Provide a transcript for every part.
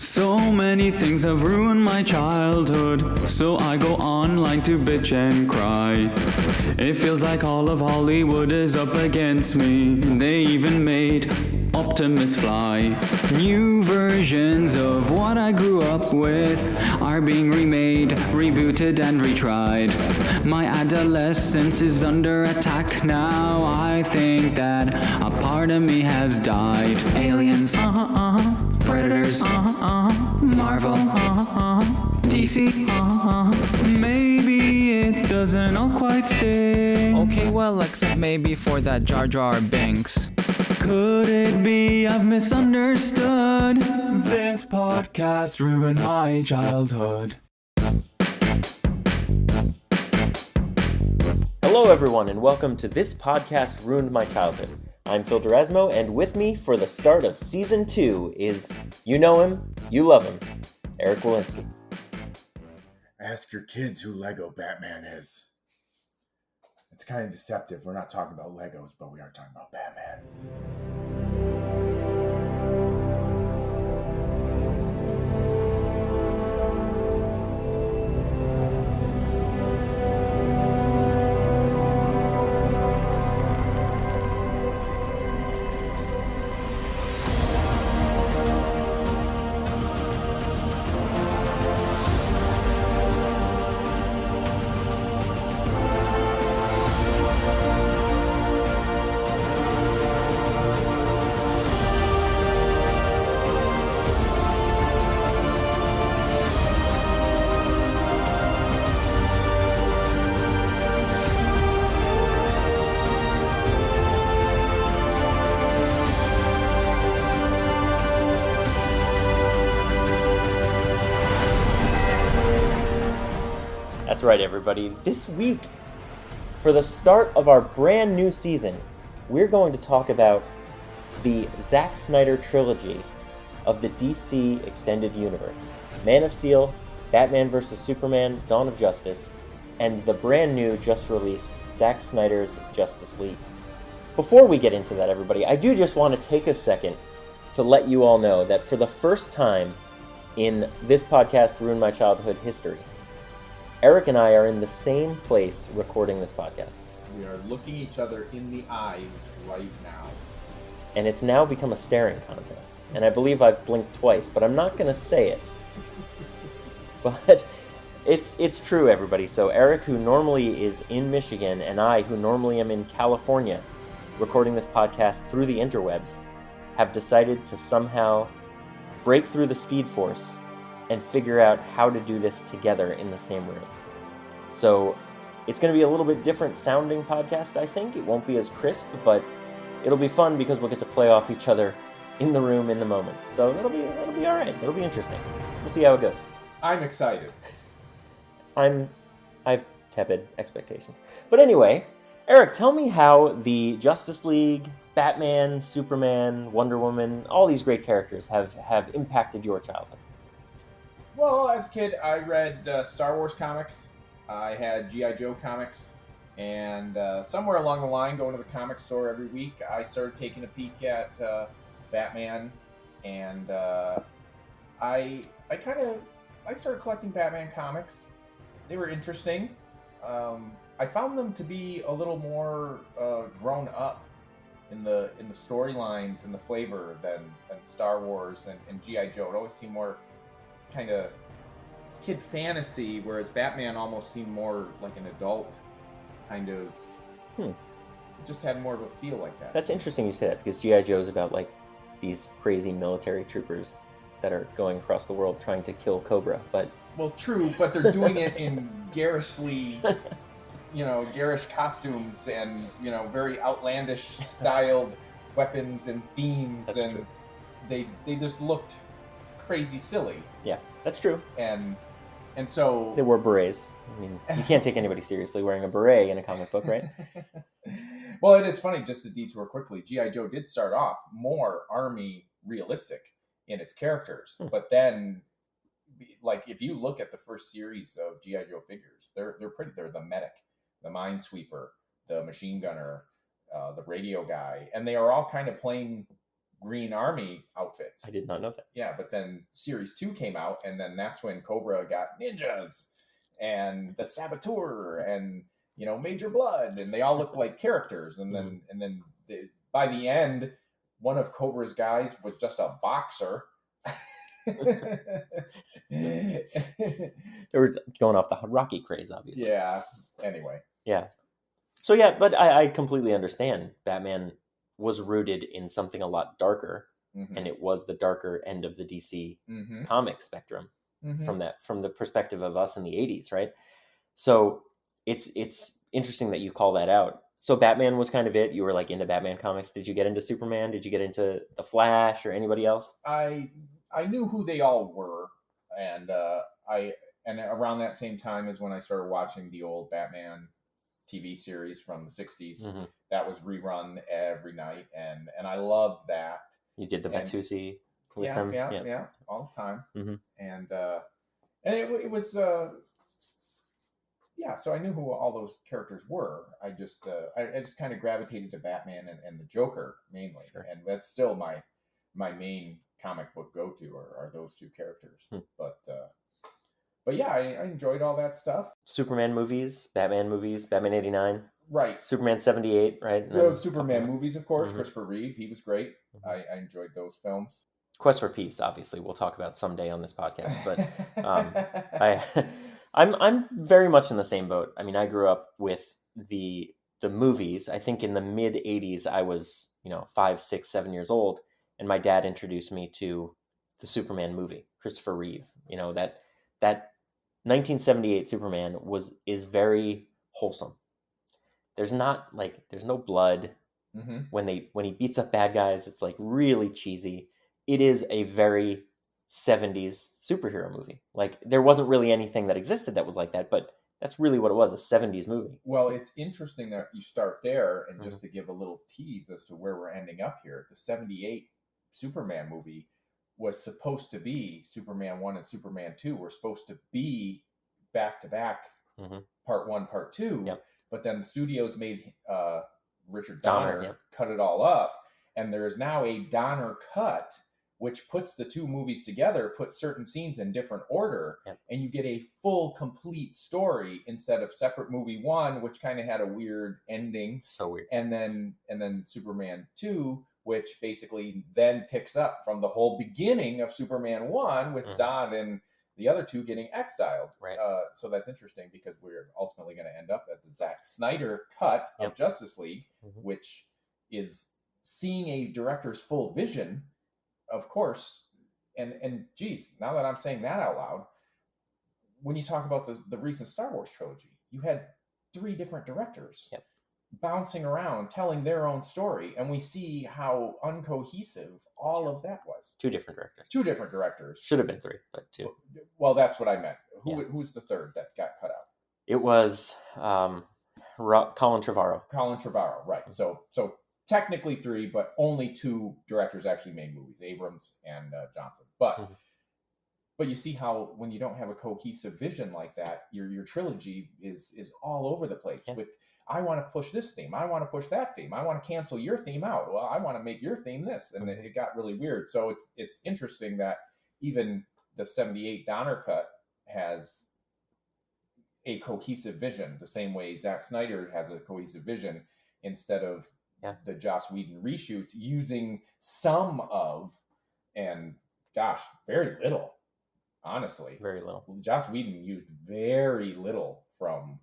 So many things have ruined my childhood, so I go online to bitch and cry. It feels like all of Hollywood is up against me. They even made Optimus fly. New versions of what I grew up with are being remade, rebooted and retried. My adolescence is under attack now. I think that a part of me has died. Aliens, Predators, Marvel, DC, maybe it doesn't all quite stick. Okay, well, except maybe for that Jar Jar Binks. Could it be I've misunderstood? This podcast ruined my childhood. Hello everyone, and welcome to This Podcast Ruined My Childhood. I'm Phil Durasmo, and with me for the start of Season 2 is, you know him, you love him, Eric Walensky. Ask your kids who Lego Batman is. It's kind of deceptive. We're not talking about Legos, but we are talking about Batman. That's right, everybody. This week, for the start of our brand new season, we're going to talk about the Zack Snyder Trilogy of the DC Extended Universe. Man of Steel, Batman vs. Superman, Dawn of Justice, and the brand new, just released, Zack Snyder's Justice League. Before we get into that, everybody, I do just want to take a second to let you all know that for the first time in This Podcast Ruined My Childhood history, Eric and I are in the same place recording this podcast. We are looking each other in the eyes right now. And it's now become a staring contest. And I believe I've blinked twice, but I'm not going to say it. But it's true, everybody. So Eric, who normally is in Michigan, and I, who normally am in California, recording this podcast through the interwebs, have decided to somehow break through the Speed Force and figure out how to do this together in the same room. So it's going to be a little bit different sounding podcast, I think. It won't be as crisp, but it'll be fun because we'll get to play off each other in the room in the moment. So it'll be all right. It'll be interesting. We'll see how it goes. I'm excited. I've tepid expectations. But anyway, Eric, tell me how the Justice League, Batman, Superman, Wonder Woman, all these great characters have impacted your childhood. Well, as a kid, I read Star Wars comics. I had G.I. Joe comics. And somewhere along the line, going to the comic store every week, I started taking a peek at Batman. And I started collecting Batman comics. They were interesting. I found them to be a little more grown up in the storylines and the flavor than Star Wars and G.I. Joe. It always seemed more kind of kid fantasy, whereas Batman almost seemed more like an adult kind of. It just had more of a feel like that. That's interesting you say that, because G.I. Joe is about like these crazy military troopers that are going across the world trying to kill Cobra. But well, true, but they're doing it in garishly, garish costumes and very outlandish styled weapons and themes. That's and true. They just looked crazy silly. Yeah, that's true. And so They wore berets. I mean, you can't take anybody seriously wearing a beret in a comic book, right? Well, it's funny, just to detour quickly, G.I. Joe did start off more army realistic in its characters. But then, like, if you look at the first series of G.I. Joe figures, they're the medic, the minesweeper, the machine gunner, the radio guy, and they are all kind of playing Green Army outfits. I did not know that. Yeah, but then Series 2 came out, and then that's when Cobra got ninjas and the Saboteur and, you know, Major Blood, and they all look like characters. And then by the end, one of Cobra's guys was just a boxer. They were going off the Rocky craze, obviously. Yeah. Anyway. Yeah. So yeah, but I completely understand. Batman was rooted in something a lot darker, and it was the darker end of the DC comic spectrum from the perspective of us in the 80s, right? So it's interesting that you call that out. So Batman was kind of it. You were like into Batman comics. Did you get into Superman? Did you get into the Flash or anybody else? I knew who they all were, and around that same time is when I started watching the old Batman TV series from the 60s. That was rerun every night, and I loved that. You did the Batusi with them? Yeah, all the time. And it was yeah, so I knew who all those characters were. I just kind of gravitated to Batman and the Joker mainly. Sure. And that's still my main comic book go-to are those two characters. But yeah, I enjoyed all that stuff. Superman movies, Batman 89. Right. Superman 78, right? Those Superman movies, of course. Christopher Reeve, he was great. I enjoyed those films. Quest for Peace, obviously, we'll talk about someday on this podcast. But I'm very much in the same boat. I mean, I grew up with the movies. I think in the mid 80s, I was 5, 6, 7 years old, and my dad introduced me to the Superman movie, Christopher Reeve. That 1978 Superman is very wholesome. There's no blood. When he beats up bad guys, it's like really cheesy. It is a very 70s superhero movie. Like there wasn't really anything that existed that was like that, but that's really what it was, a 70s movie. Well, it's interesting that you start there, and just to give a little tease as to where we're ending up here, the 78 Superman movie was supposed to be Superman 1 and Superman 2 were supposed to be back to back, part 1, part 2. Yep. But then the studios made Richard Donner cut it all up, and there is now a Donner cut, which puts the two movies together, puts certain scenes in different order, and you get a full, complete story instead of separate movie 1, which kind of had a weird ending. So weird. And then Superman 2, which basically then picks up from the whole beginning of Superman 1 with Zod and the other two getting exiled. Right. So that's interesting because we're ultimately going to end up at the Zack Snyder cut of Justice League, which is seeing a director's full vision, of course. And geez, now that I'm saying that out loud, when you talk about the recent Star Wars trilogy, you had 3 different directors bouncing around, telling their own story, and we see how uncohesive all of that was. 2 different directors. 2 different directors. Should have been 3, but 2. Well, that's what I meant. Who's the third that got cut out? It was Colin Trevorrow. Colin Trevorrow, right. So technically 3, but only 2 directors actually made movies, Abrams and Johnson. But you see how when you don't have a cohesive vision like that, your trilogy is all over the place. With I want to push this theme, I want to push that theme, I want to cancel your theme out. Well, I want to make your theme this, and it got really weird. So it's interesting that even the 78 Donner cut has a cohesive vision, the same way Zack Snyder has a cohesive vision, instead of the Joss Whedon reshoots using some of, and gosh, very little, honestly. Very little. Joss Whedon used very little from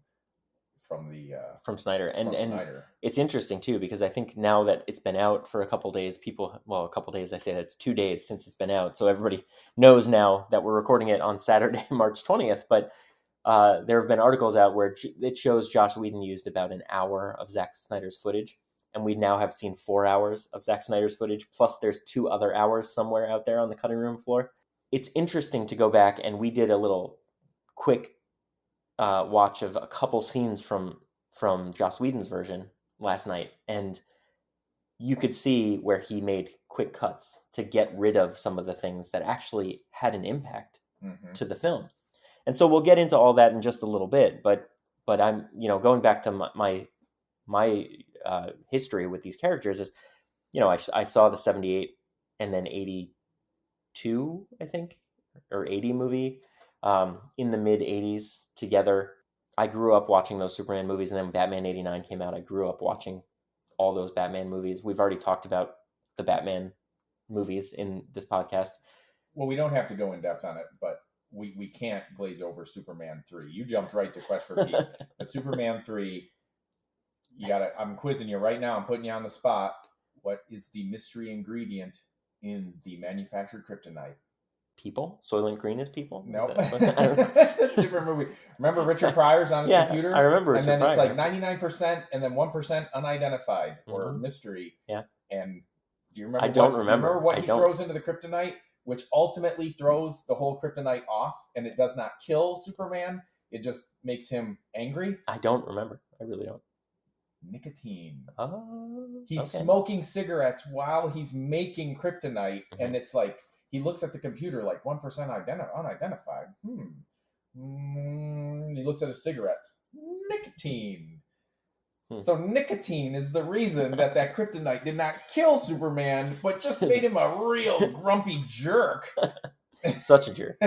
Snyder. And Snyder. It's interesting too, because I think now that it's been out for a couple days, I say that it's 2 days since it's been out. So everybody knows now that we're recording it on Saturday, March 20th, but there have been articles out where it shows Joss Whedon used about an hour of Zack Snyder's footage. And we now have seen 4 hours of Zack Snyder's footage. Plus there's 2 other hours somewhere out there on the cutting room floor. It's interesting to go back, and we did a little quick watch of a couple scenes from Joss Whedon's version last night, and you could see where he made quick cuts to get rid of some of the things that actually had an impact to the film. And so we'll get into all that in just a little bit, but I'm going back to my history with these characters is, I saw the 78 and then 82, I think, or 80 movie in the mid 80s together. I grew up watching those Superman movies, and then Batman 89 came out. I grew up watching all those Batman movies. We've already talked about the Batman movies in this podcast. Well, we don't have to go in depth on it, but we can't glaze over Superman 3. You jumped right to Quest for Peace. But Superman 3, I'm quizzing you right now. I'm putting you on the spot. What is the mystery ingredient in the manufactured kryptonite? People? Soylent Green is people? Nope. Is Different movie. Remember Richard Pryor's on his computer? I remember Richard And then Pryor. it's like 99% and then 1% unidentified or mystery. Yeah. And do you remember? I don't remember. Do you remember what he throws into the kryptonite, which ultimately throws the whole kryptonite off, and it does not kill Superman. It just makes him angry. I don't remember. I really don't. Nicotine. Oh, He's smoking cigarettes while he's making kryptonite, and it's like he looks at the computer like 1% unidentified. He looks at his cigarettes. Nicotine. So nicotine is the reason that kryptonite did not kill Superman, but just made him a real grumpy jerk. Such a jerk.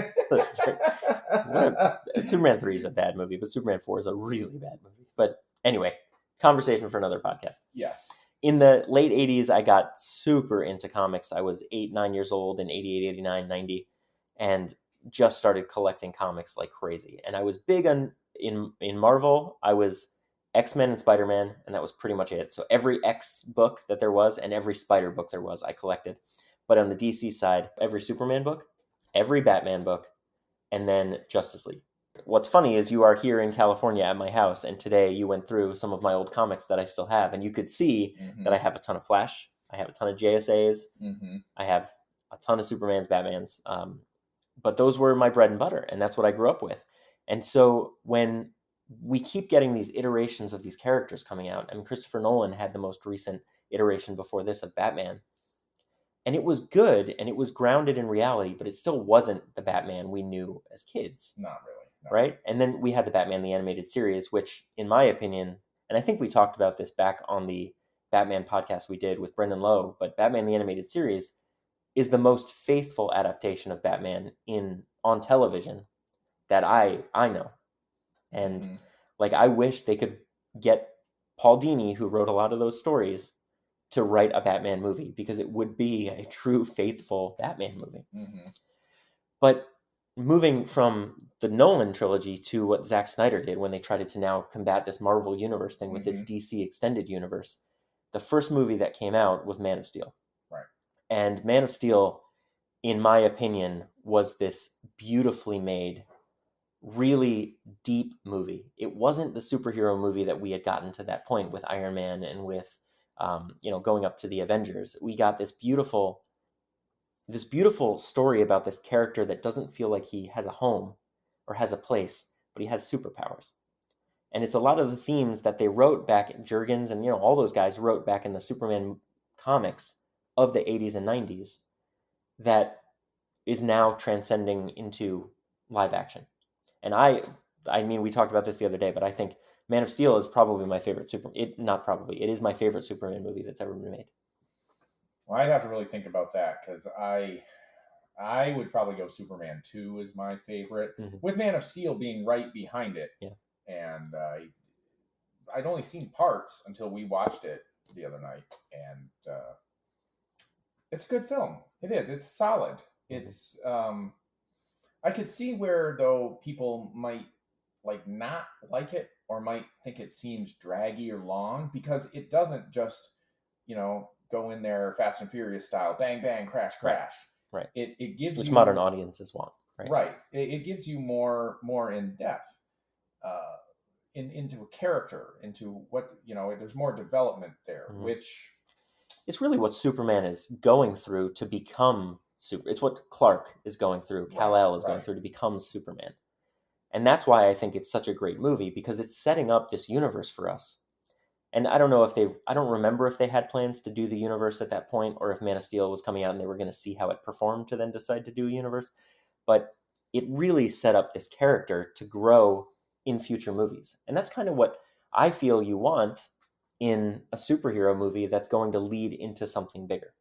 Superman 3 is a bad movie, but Superman 4 is a really bad movie. But anyway, conversation for another podcast. Yes. In the late 80s, I got super into comics. I was 8, 9 years old in 88, 89, 90, and just started collecting comics like crazy. And I was big in Marvel. I was X-Men and Spider-Man, and that was pretty much it. So every X book that there was and every Spider book there was, I collected. But on the DC side, every Superman book, every Batman book, and then Justice League. What's funny is you are here in California at my house, and today you went through some of my old comics that I still have, and you could see that I have a ton of Flash, I have a ton of JSAs, I have a ton of Supermans, Batmans, but those were my bread and butter, and that's what I grew up with. And so when we keep getting these iterations of these characters coming out, I mean, Christopher Nolan had the most recent iteration before this of Batman, and it was good, and it was grounded in reality, but it still wasn't the Batman we knew as kids. Not really. No. Right? And then we had the Batman the Animated Series, which, in my opinion, and I think we talked about this back on the Batman podcast we did with Brendan Lowe, but Batman the Animated Series is the most faithful adaptation of Batman on television that I know. And like, I wish they could get Paul Dini, who wrote a lot of those stories, to write a Batman movie, because it would be a true faithful Batman movie. But moving from the Nolan trilogy to what Zack Snyder did when they tried to now combat this Marvel universe thing with this DC extended universe, the first movie that came out was Man of Steel. Right. And Man of Steel, in my opinion, was this beautifully made, really deep movie. It wasn't the superhero movie that we had gotten to that point with Iron Man and with, going up to the Avengers. We got this beautiful story about this character that doesn't feel like he has a home or has a place, but he has superpowers. And it's a lot of the themes that they wrote back, Jurgens and, all those guys wrote back in the Superman comics of the 80s and 90s, that is now transcending into live action. And I mean, we talked about this the other day, but I think Man of Steel is probably my favorite it is my favorite Superman movie that's ever been made. Well, I'd have to really think about that, because I would probably go Superman 2 is my favorite, with Man of Steel being right behind it. Yeah. And I'd only seen parts until we watched it the other night, and it's a good film. It is. It's solid. It's I could see where, though, people might not like it, or might think it seems draggy or long, because it doesn't just go in there Fast and Furious style, bang bang, crash crash. Right. It gives which you, modern audiences want. Right. Right. It gives you more in depth into a character, into what there's more development there, which it's really what Superman is going through to become It's what Clark is going through, Kal-El is going through to become Superman. And that's why I think it's such a great movie, because it's setting up this universe for us. And I don't remember if they had plans to do the universe at that point, or if Man of Steel was coming out and they were going to see how it performed to then decide to do a universe. But it really set up this character to grow in future movies. And that's kind of what I feel you want in a superhero movie that's going to lead into something bigger.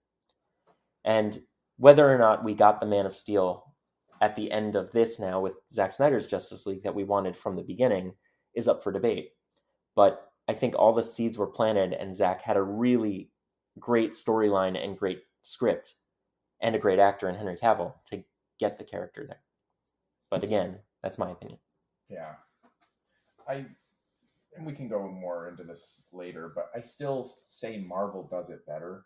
And whether or not we got the Man of Steel at the end of this now with Zack Snyder's Justice League that we wanted from the beginning is up for debate. But I think all the seeds were planted, and Zack had a really great storyline and great script and a great actor in Henry Cavill to get the character there. But again, that's my opinion. Yeah. And we can go more into this later, but I still say Marvel does it better.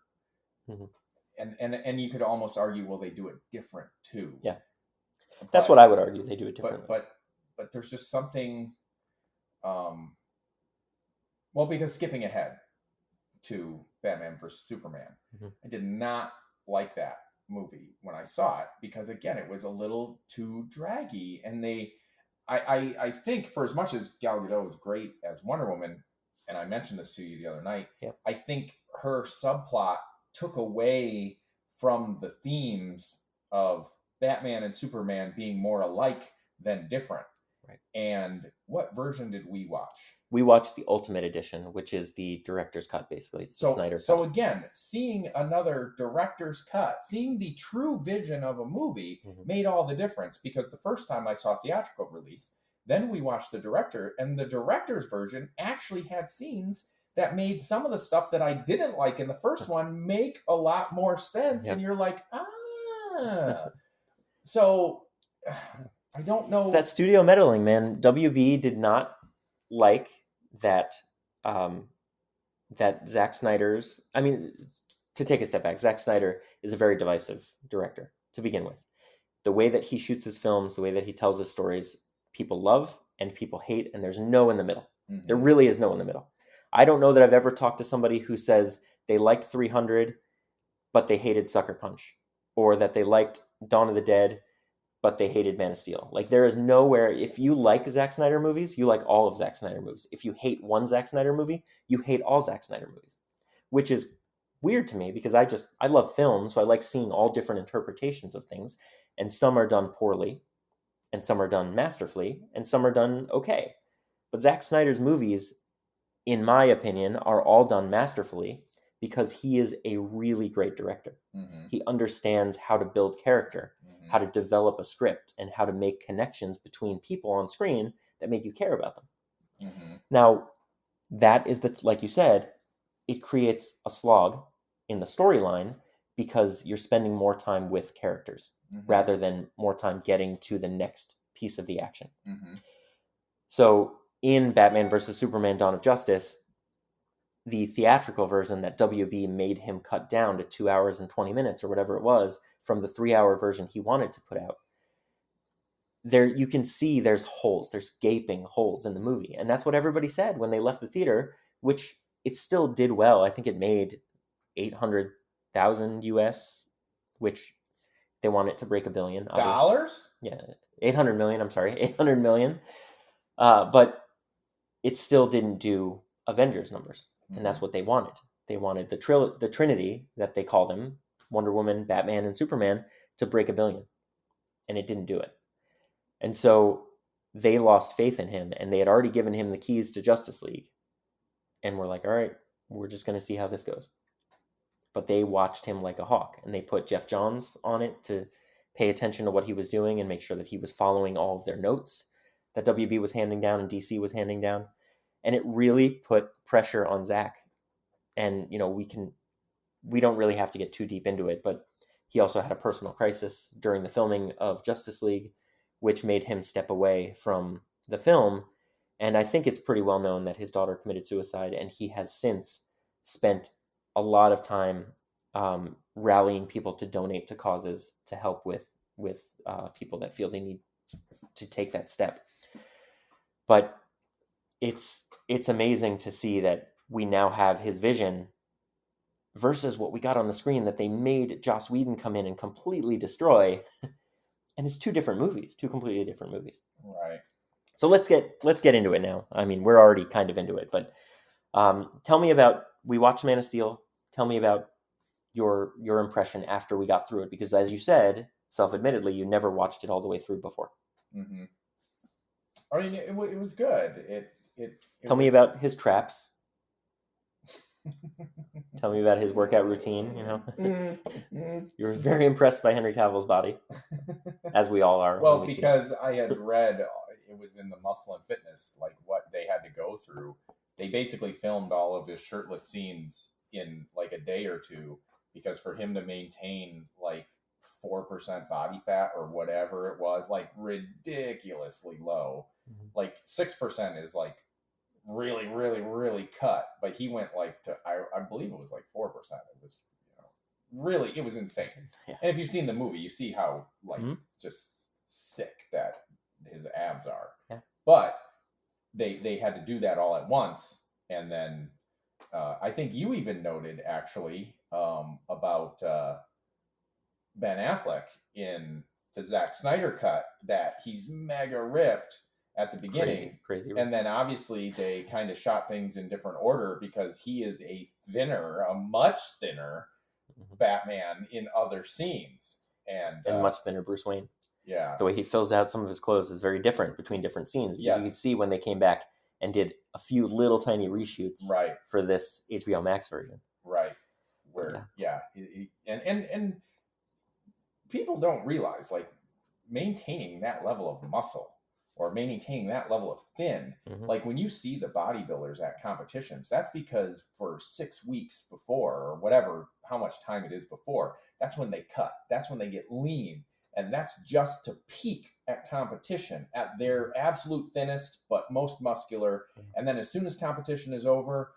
Mhm. And you could almost argue, well, they do it different too. Yeah. That's what I would argue. They do it differently. But there's just something, well, because skipping ahead to Batman versus Superman, I did not like that movie when I saw it because, again, it was a little too draggy. And I think for as much as Gal Gadot is great as Wonder Woman, and I mentioned this to you the other night, I think her subplot took away from the themes of Batman and Superman being more alike than different. Right. And what version did we watch? We watched the Ultimate Edition, which is the director's cut, basically. It's the Snyder cut. So again, seeing another director's cut, seeing the true vision of a movie made all the difference, because the first time I saw theatrical release, then we watched the director, and the director's version actually had scenes that made some of the stuff that I didn't like in the first one make a lot more sense. And you're like, So I don't know. It's that studio meddling, man. WB did not like that that Zack Snyder's, I mean, to take a step back, Zack Snyder is a very divisive director to begin with. The way that he shoots his films, the way that he tells his stories, people love and people hate, and there's no in the middle. There really is no in the middle. I don't know that I've ever talked to somebody who says they liked 300, but they hated Sucker Punch, or that they liked Dawn of the Dead, but they hated Man of Steel. Like, there is nowhere, if you like Zack Snyder movies, you like all of Zack Snyder movies. If you hate one Zack Snyder movie, you hate all Zack Snyder movies, which is weird to me because I love film, so I like seeing all different interpretations of things, and some are done poorly, and some are done masterfully, and some are done okay. But Zack Snyder's movies, in my opinion, are all done masterfully because he is a really great director. He understands how to build character, how to develop a script, and how to make connections between people on screen that make you care about them. Now, that is like you said, it creates a slog in the storyline because you're spending more time with characters rather than more time getting to the next piece of the action. So in Batman vs. Superman Dawn of Justice, the theatrical version that WB made him cut down to 2 hours and 20 minutes or whatever it was from the 3-hour version he wanted to put out, there you can see there's gaping holes in the movie. And that's what everybody said when they left the theater, which it still did well. I think it made 800,000 US, which they want it to break $1 billion. Dollars? Yeah, 800 million. I'm sorry, 800 million. But it still didn't do Avengers numbers, and that's what they wanted. They wanted the Trinity that they call them, Wonder Woman, Batman, and Superman, to break $1 billion, and it didn't do it. And so they lost faith in him, and they had already given him the keys to Justice League, and we're like, all right, we're just going to see how this goes. But they watched him like a hawk, and they put Jeff Johns on it to pay attention to what he was doing and make sure that he was following all of their notes that WB was handing down and DC was handing down. And it really put pressure on Zack. And, you know, we don't really have to get too deep into it, but he also had a personal crisis during the filming of Justice League, which made him step away from the film. And I think it's pretty well known that his daughter committed suicide, and he has since spent a lot of time rallying people to donate to causes to help with people that feel they need to take that step. But it's amazing to see that we now have his vision versus what we got on the screen that they made Joss Whedon come in and completely destroy. And it's two completely different movies. Right. So let's get into it now. I mean, we're already kind of into it, but tell me about, we watched Man of Steel. Tell me about your impression after we got through it, because as you said, self-admittedly, you never watched it all the way through before. I mean, it was good. Tell me about his traps. Tell me about his workout routine. Mm. You were very impressed by Henry Cavill's body, as we all are. Well, when we see because I had read it was in the Muscle and Fitness, like what they had to go through. They basically filmed all of his shirtless scenes in like a day or two, because for him to maintain like 4% body fat or whatever it was, like ridiculously low, like 6% is like really, really, really cut. But he went like to, I believe it was like 4%. It was, really, it was insane. Yeah. And if you've seen the movie, you see how like Mhm. just sick that his abs are. Yeah. But they had to do that all at once, and then I think you even noted actually about Ben Affleck in the Zack Snyder cut that he's mega ripped at the beginning, crazy. and then obviously they kind of shot things in different order because he is a much thinner Batman in other scenes, and much thinner Bruce Wayne. Yeah, the way he fills out some of his clothes is very different between different scenes. Because yes. You could see when they came back and did a few little tiny reshoots right for this HBO Max version. Right, where and people don't realize, like, maintaining that level of muscle or maintaining that level of thin, like when you see the bodybuilders at competitions, that's because for 6 weeks before, or whatever, how much time it is before, that's when they cut, that's when they get lean, and that's just to peak at competition at their absolute thinnest but most muscular. And then as soon as competition is over,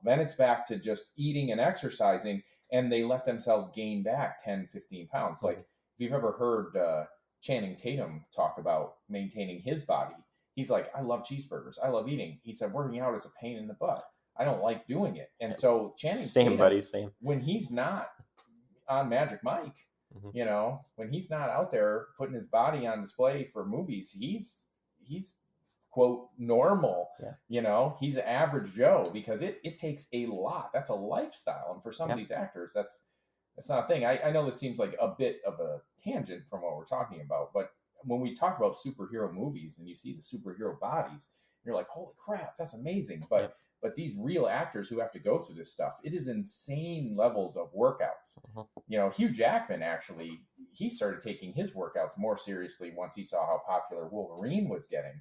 then it's back to just eating and exercising, and they let themselves gain back 10, 15 pounds. Like, if you've ever heard Channing Tatum talk about maintaining his body, he's like, I love cheeseburgers, I love eating. He said working out is a pain in the butt, I don't like doing it. And so Channing Tatum, when he's not on Magic Mike, when he's not out there putting his body on display for movies, he's quote normal. He's average Joe, because it takes a lot. That's a lifestyle, and for some of these actors, that's not a thing. I know this seems like a bit of a tangent from what we're talking about, but when we talk about superhero movies and you see the superhero bodies, you're like, holy crap, that's amazing. But these real actors who have to go through this stuff, it is insane levels of workouts. Hugh Jackman, actually, he started taking his workouts more seriously once he saw how popular Wolverine was getting.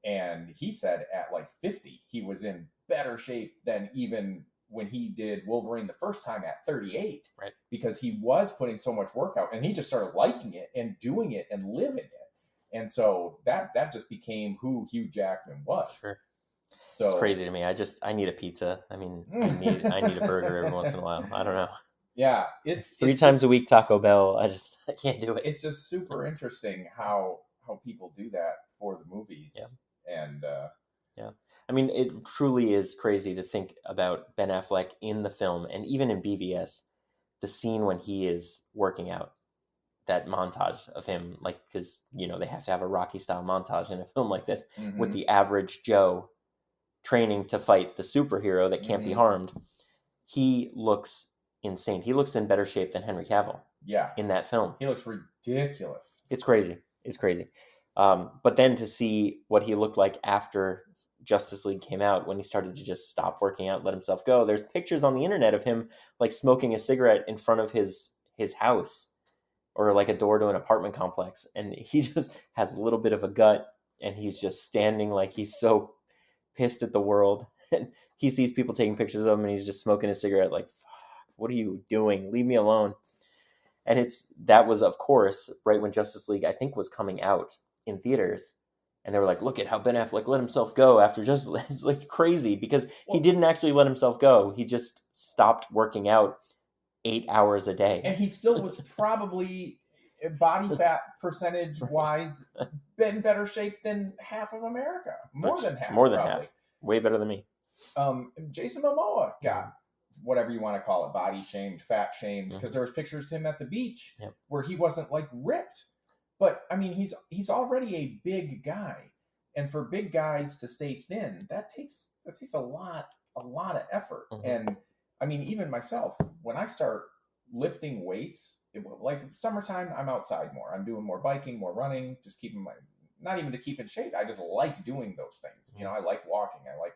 And he said at like 50, he was in better shape than even when he did Wolverine the first time at 38. Right. Because he was putting so much workout, and he just started liking it and doing it and living it. And so that just became who Hugh Jackman was. Sure. So it's crazy to me. I need a pizza. I mean, I need a burger every once in a while. I don't know. Yeah, it's 3 times a week Taco Bell. I can't do it. It's just super interesting how people do that for the movies. Yeah. And I mean, it truly is crazy to think about Ben Affleck in the film, and even in BVS, the scene when he is working out, that montage of him, like, because they have to have a Rocky style montage in a film like this, with the average Joe training to fight the superhero that can't be harmed. He looks insane. He looks in better shape than Henry Cavill. Yeah, in that film, he looks ridiculous. It's crazy. But then to see what he looked like after Justice League came out, when he started to just stop working out, let himself go. There's pictures on the internet of him like smoking a cigarette in front of his house, or like a door to an apartment complex, and he just has a little bit of a gut, and he's just standing like he's so pissed at the world. And he sees people taking pictures of him, and he's just smoking a cigarette like, fuck, what are you doing? Leave me alone. And that was, of course, right when Justice League, I think, was coming out in theaters, and they were like, look at how Ben Affleck let himself go after Justice League. It's like crazy, because he didn't actually let himself go. He just stopped working out 8 hours a day. And he still was probably, body fat percentage wise, in better shape than half of America. More than half. Way better than me. Jason Momoa got whatever you want to call it, body shamed, fat shamed, because there was pictures of him at the beach where he wasn't like ripped. But I mean, he's already a big guy, and for big guys to stay thin, that takes a lot of effort. And I mean, even myself, when I start lifting weights, like summertime, I'm outside more. I'm doing more biking, more running, just keeping not even to keep in shape. I just like doing those things. I like walking. I like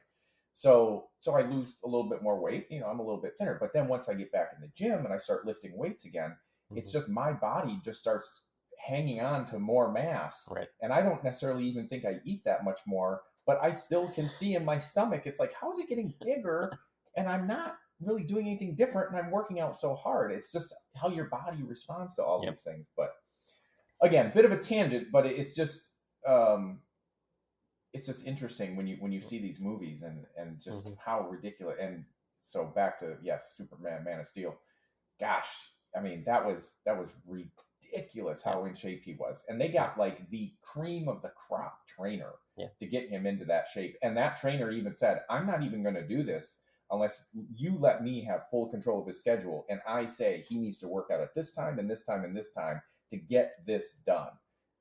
So I lose a little bit more weight. I'm a little bit thinner. But then once I get back in the gym and I start lifting weights again, it's just my body just starts hanging on to more mass. Right. And I don't necessarily even think I eat that much more, but I still can see in my stomach, it's like, how is it getting bigger? And I'm not really doing anything different, and I'm working out so hard. It's just how your body responds to all these things. But again, bit of a tangent, but it's just interesting when you see these movies and just how ridiculous. And so back to Superman, Man of Steel. Gosh, I mean that was ridiculous how in shape he was, and they got like the cream of the crop trainer to get him into that shape. And that trainer even said, "I'm not even going to do this unless you let me have full control of his schedule, and I say he needs to work out at this time and this time and this time to get this done."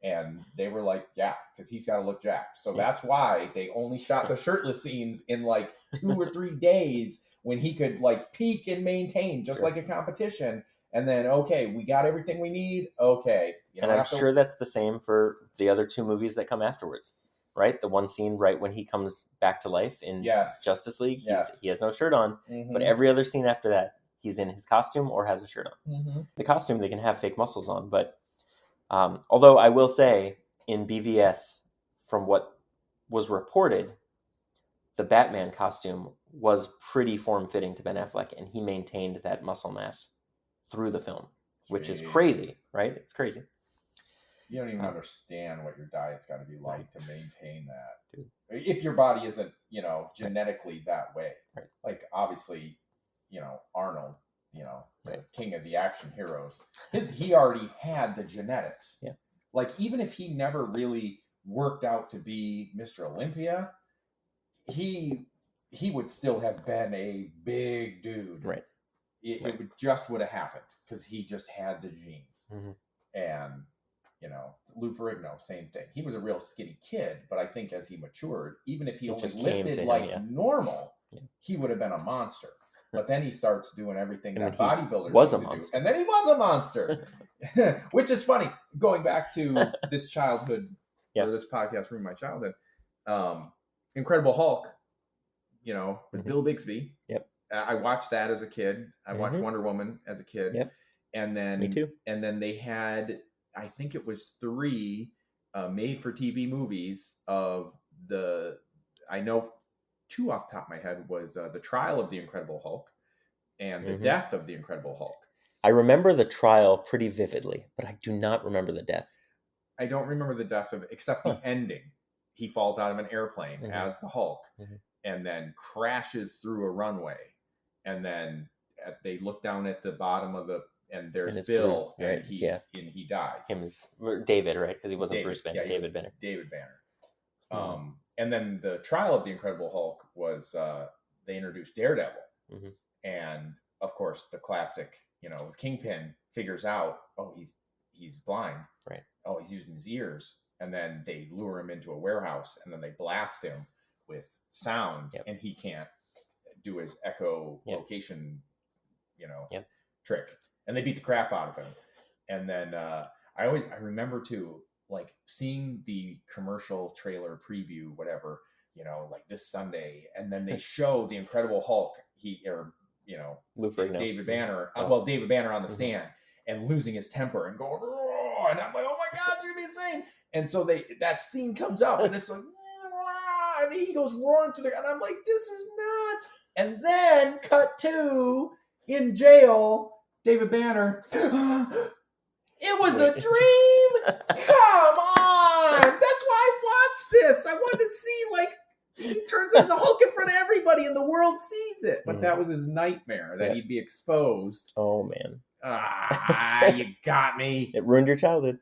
And they were like, yeah, because he's got to look jacked. So that's why they only shot the shirtless scenes in like 2 or 3 days when he could like peak and maintain just like a competition. And then, okay, we got everything we need. Okay. And I'm sure that's the same for the other 2 movies that come afterwards, right? The one scene right when he comes back to life in Justice League, he has no shirt on. But every other scene after that, he's in his costume or has a shirt on. The costume, they can have fake muscles on, but although I will say in BVS, from what was reported, the Batman costume was pretty form-fitting to Ben Affleck, and he maintained that muscle mass through the film, which is crazy, right? It's crazy. You don't even understand what your diet's got to be like to maintain that. Dude. If your body isn't, genetically that way. Right. Like, obviously, Arnold, the king of the action heroes, he already had the genetics. Yeah. Like, even if he never really worked out to be Mr. Olympia, he would still have been a big dude. Right. It would have happened because he just had the genes. And, Lou Ferrigno, same thing. He was a real skinny kid, but I think as he matured, even if he only lifted normal, he would have been a monster. But then he starts doing everything that bodybuilders was a do. monster. And then he was a monster, which is funny. Going back to this childhood, or this podcast ruined my childhood. Incredible Hulk, with Bill Bixby. Yep. I watched that as a kid. I watched Wonder Woman as a kid. Yep. And then, me too. And then they had, I think it was 3 made-for-TV movies of I know 2 off the top of my head was The Trial of the Incredible Hulk and The Death of the Incredible Hulk. I remember the trial pretty vividly, but I do not remember the death. I don't remember the death of it, except the ending. He falls out of an airplane as the Hulk and then crashes through a runway. And then they look down at the bottom of and there's Bill, and he dies. Him is David, right? Because he wasn't Bruce Banner. David Banner. David Banner. And then the Trial of the Incredible Hulk was they introduced Daredevil, and of course the classic, Kingpin figures out, oh, he's blind, right? Oh, he's using his ears, and then they lure him into a warehouse, and then they blast him with sound, and he can't do his echolocation, trick, and they beat the crap out of him. And then I remember too, like seeing the commercial trailer preview, whatever, like this Sunday, and then they show the Incredible Hulk, David Banner, David Banner on the stand and losing his temper and going, "Roar!" And I'm like, oh my God, you're gonna be insane. And so that scene comes up and it's like, "Roar!" And he goes roaring and I'm like, this is nuts. And then cut to in jail, David Banner. It was a dream. Come on. That's why I watched this. I wanted to see, he turns into the Hulk in front of everybody and the world sees it. But that was his nightmare, that he'd be exposed. Oh, man. You got me. It ruined your childhood.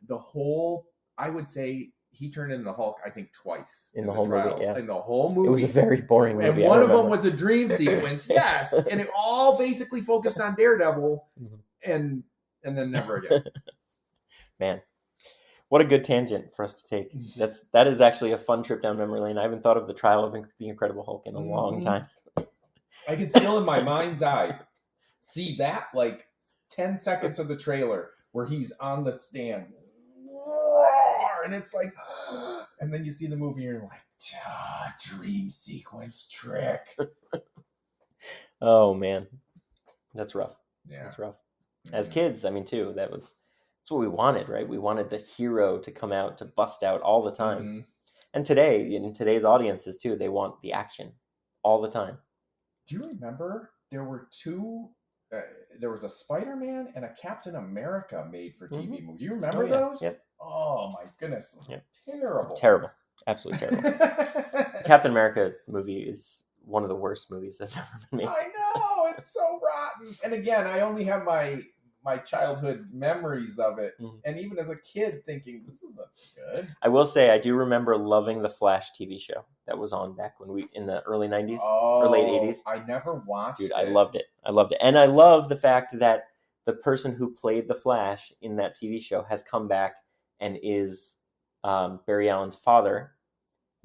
I would say he turned into the Hulk, I think, twice. In the whole trial. movie, yeah. In the whole movie. It was a very boring movie. And one of them was a dream sequence, yes. And it all basically focused on Daredevil and then never again. Man, what a good tangent for us to take. That is actually a fun trip down memory lane. I haven't thought of the Trial of the Incredible Hulk in a long time. I can still, in my mind's eye, see that 10 seconds of the trailer where he's on the stand, and and it's like, and then you see the movie and you're like, dream sequence trick. Oh man, that's rough. Yeah. That's rough. As kids, I mean, too, that's what we wanted, right? We wanted the hero to come out to bust out all the time. Mhm. And today, in today's audiences too, they want the action all the time. Do you remember there were two? There was a Spider-Man and a Captain America made for TV movie. Do you remember yeah. those? Yep. Oh my goodness! Yep. Terrible. Terrible. Absolutely terrible. Captain America movie is one of the worst movies that's ever been made. I know, it's so rotten. And again, I only have my childhood memories of it, and even as a kid, thinking this isn't good. I will say I do remember loving the Flash TV show that was on back when in the early 90s or late 80s. I never watched Dude, it. I loved it. And I love the fact that the person who played the Flash in that TV show has come back and is Barry Allen's father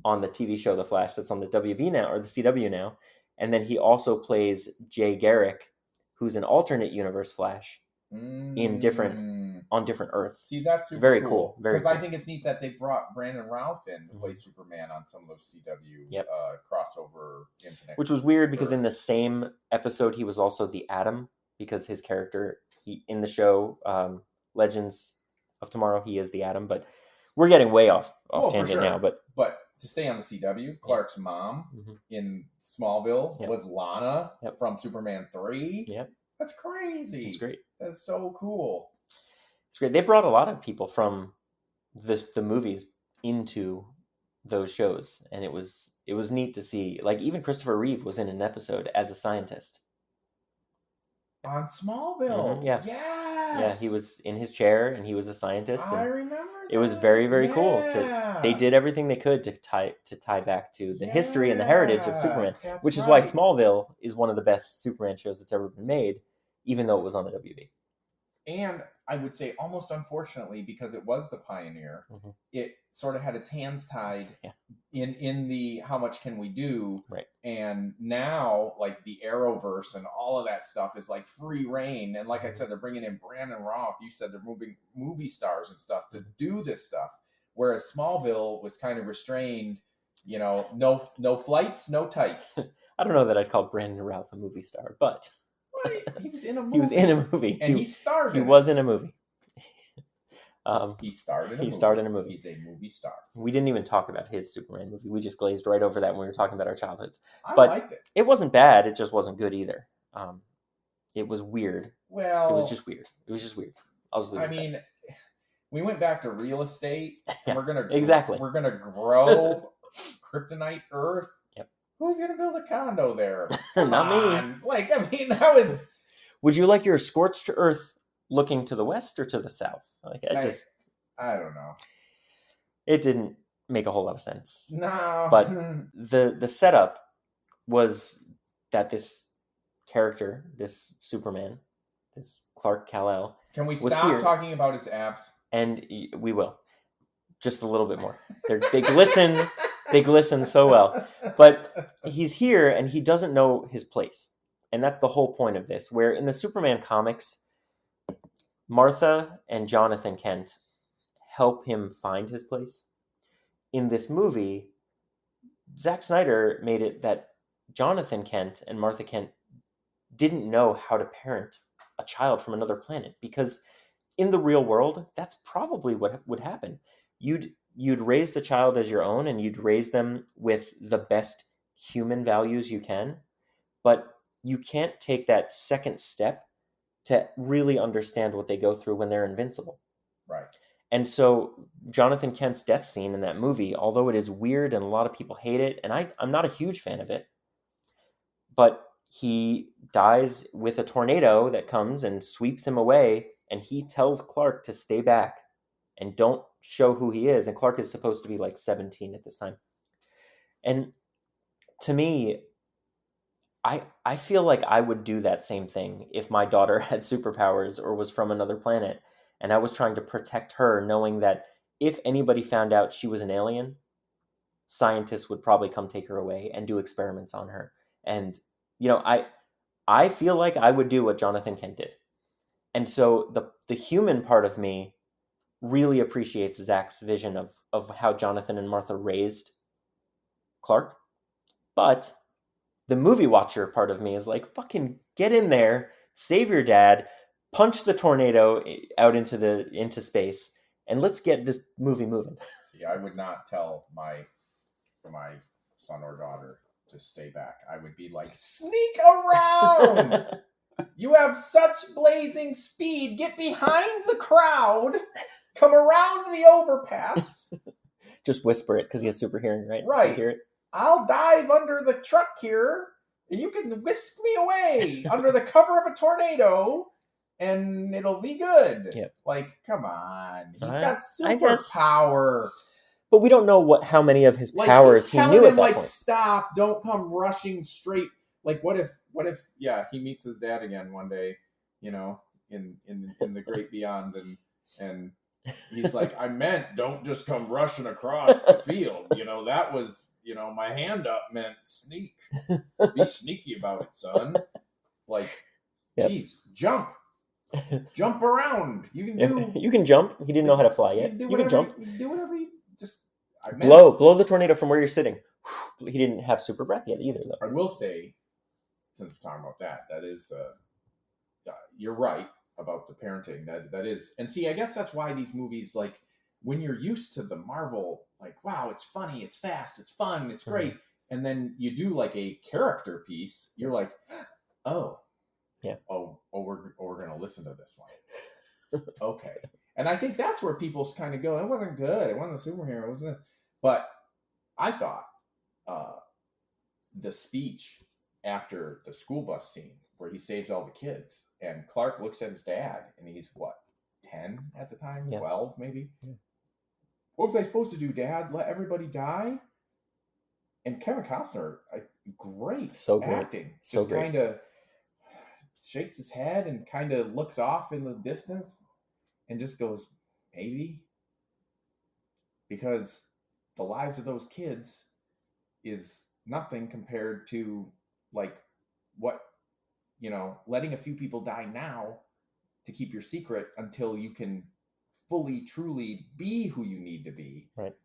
on the TV show The Flash that's on the WB now, or the CW now. And then he also plays Jay Garrick, who's an alternate universe Flash on different Earths. See, that's super very cool. Very because cool. I think it's neat that they brought Brandon Routh in to play Superman on some of those CW crossover Infinite. Which was weird because in the Earths. same episode he was also the Atom, because his character in the show Legends of Tomorrow, he is the Atom. But we're getting way off tangent now. But to stay on the CW, Clark's mom in Smallville was Lana from Superman 3. Yep. That's crazy. It's great. That's so cool. It's great. They brought a lot of people from the movies into those shows, and it was neat to see. Like, even Christopher Reeve was in an episode as a scientist. On Smallville. Yeah. Yes. Yeah, he was in his chair and he was a scientist. I remember that. It was very, very cool. They did everything they could to tie back to the history and the heritage of Superman, which is why Smallville is one of the best Superman shows that's ever been made, even though it was on the WB. And I would say almost unfortunately, because it was the pioneer, it sort of had its hands tied in the how much can we do, right? And now, like, the Arrowverse and all of that stuff is like free reign. And like I said, they're bringing in Brandon Roth. You said they're moving movie stars and stuff to do this stuff, whereas Smallville was kind of restrained. You know, no flights, no tights. I don't know that I'd call Brandon Routh a movie star, but he was in a movie. He was in a movie, and he starred. He was in a movie. He starred in a movie. He starred in a movie. He's a movie star. We didn't even talk about his Superman movie. We just glazed right over that when we were talking about our childhoods. I liked it. It wasn't bad. It just wasn't good either. It was weird. Well, it was just weird. I'll just leave it. I mean, we went back to real estate. And we're gonna We're gonna grow Kryptonite Earth. Yep. Who's gonna build a condo there? Not me. Like, I mean, that was. Would you like your scorched earth looking to the west or to the south? Like, I don't know. It didn't make a whole lot of sense. No. But the setup was that this character, this Superman, this Clark Kal-El, can we was stop here, talking about his abs? and we will, just a little bit more. They glisten. They glisten so well. But he's here and he doesn't know his place. And that's the whole point of this, where in the Superman comics, Martha and Jonathan Kent help him find his place. In this movie, Zack Snyder made it that Jonathan Kent and Martha Kent didn't know how to parent a child from another planet, because in the real world, that's probably what would happen. You'd raise the child as your own, and you'd raise them with the best human values you can, but you can't take that second step to really understand what they go through when they're invincible. Right. And so Jonathan Kent's death scene in that movie, although it is weird and a lot of people hate it, and I'm not a huge fan of it, but he dies with a tornado that comes and sweeps him away, and he tells Clark to stay back and don't show who he is. And Clark is supposed to be like 17 at this time. And to me, I feel like I would do that same thing if my daughter had superpowers or was from another planet, and I was trying to protect her, knowing that if anybody found out she was an alien, scientists would probably come take her away and do experiments on her. And, you know, I feel like I would do what Jonathan Kent did. And so the human part of me really appreciates Zach's vision of how Jonathan and Martha raised Clark. But the movie watcher part of me is like, fucking get in there, save your dad, punch the tornado out into space, and let's get this movie moving. See, I would not tell my son or daughter to stay back. I would be like, sneak around! You have such blazing speed. Get behind the crowd. Come around the overpass. Just whisper it because he has super hearing, right? Right. You hear it? I'll dive under the truck here, and you can whisk me away under the cover of a tornado, and it'll be good. Yep. Like, come on. He's got I guess. superpower. But we don't know how many of his Like, powers he's he telling knew at him, that like, point. stop, don't come rushing straight. Like, what if, yeah, he meets his dad again one day, you know, in the great beyond, and he's like, I meant don't just come rushing across the field. You know, that was, you know, my hand up meant sneak. Be sneaky about it, son. Like, Yep. geez, jump around. You can do. You can jump. He didn't know how to fly yet. You You can jump. do whatever you just. I meant, Blow the tornado from where you're sitting. He didn't have super breath yet either, though. I will say, since we're talking about that is, you're right about the parenting. That is, and see, I guess that's why these movies, like, when you're used to the Marvel, like, wow, it's funny, it's fast, it's fun, it's great, and then you do like a character piece, you're like, oh, yeah, we're gonna listen to this one, okay. And I think that's where people kind of go, it wasn't good, it wasn't a superhero, it wasn't. But I thought the speech after the school bus scene where he saves all the kids and Clark looks at his dad and he's what, 10 at the time, 12 maybe. Yeah. What was I supposed to do, Dad? Let everybody die? And Kevin Costner, great, so great acting. So just great. Kind of shakes his head and kind of looks off in the distance and just goes, maybe, because the lives of those kids is nothing compared to, like, what, you know, letting a few people die now to keep your secret until you can fully truly be who you need to be, right,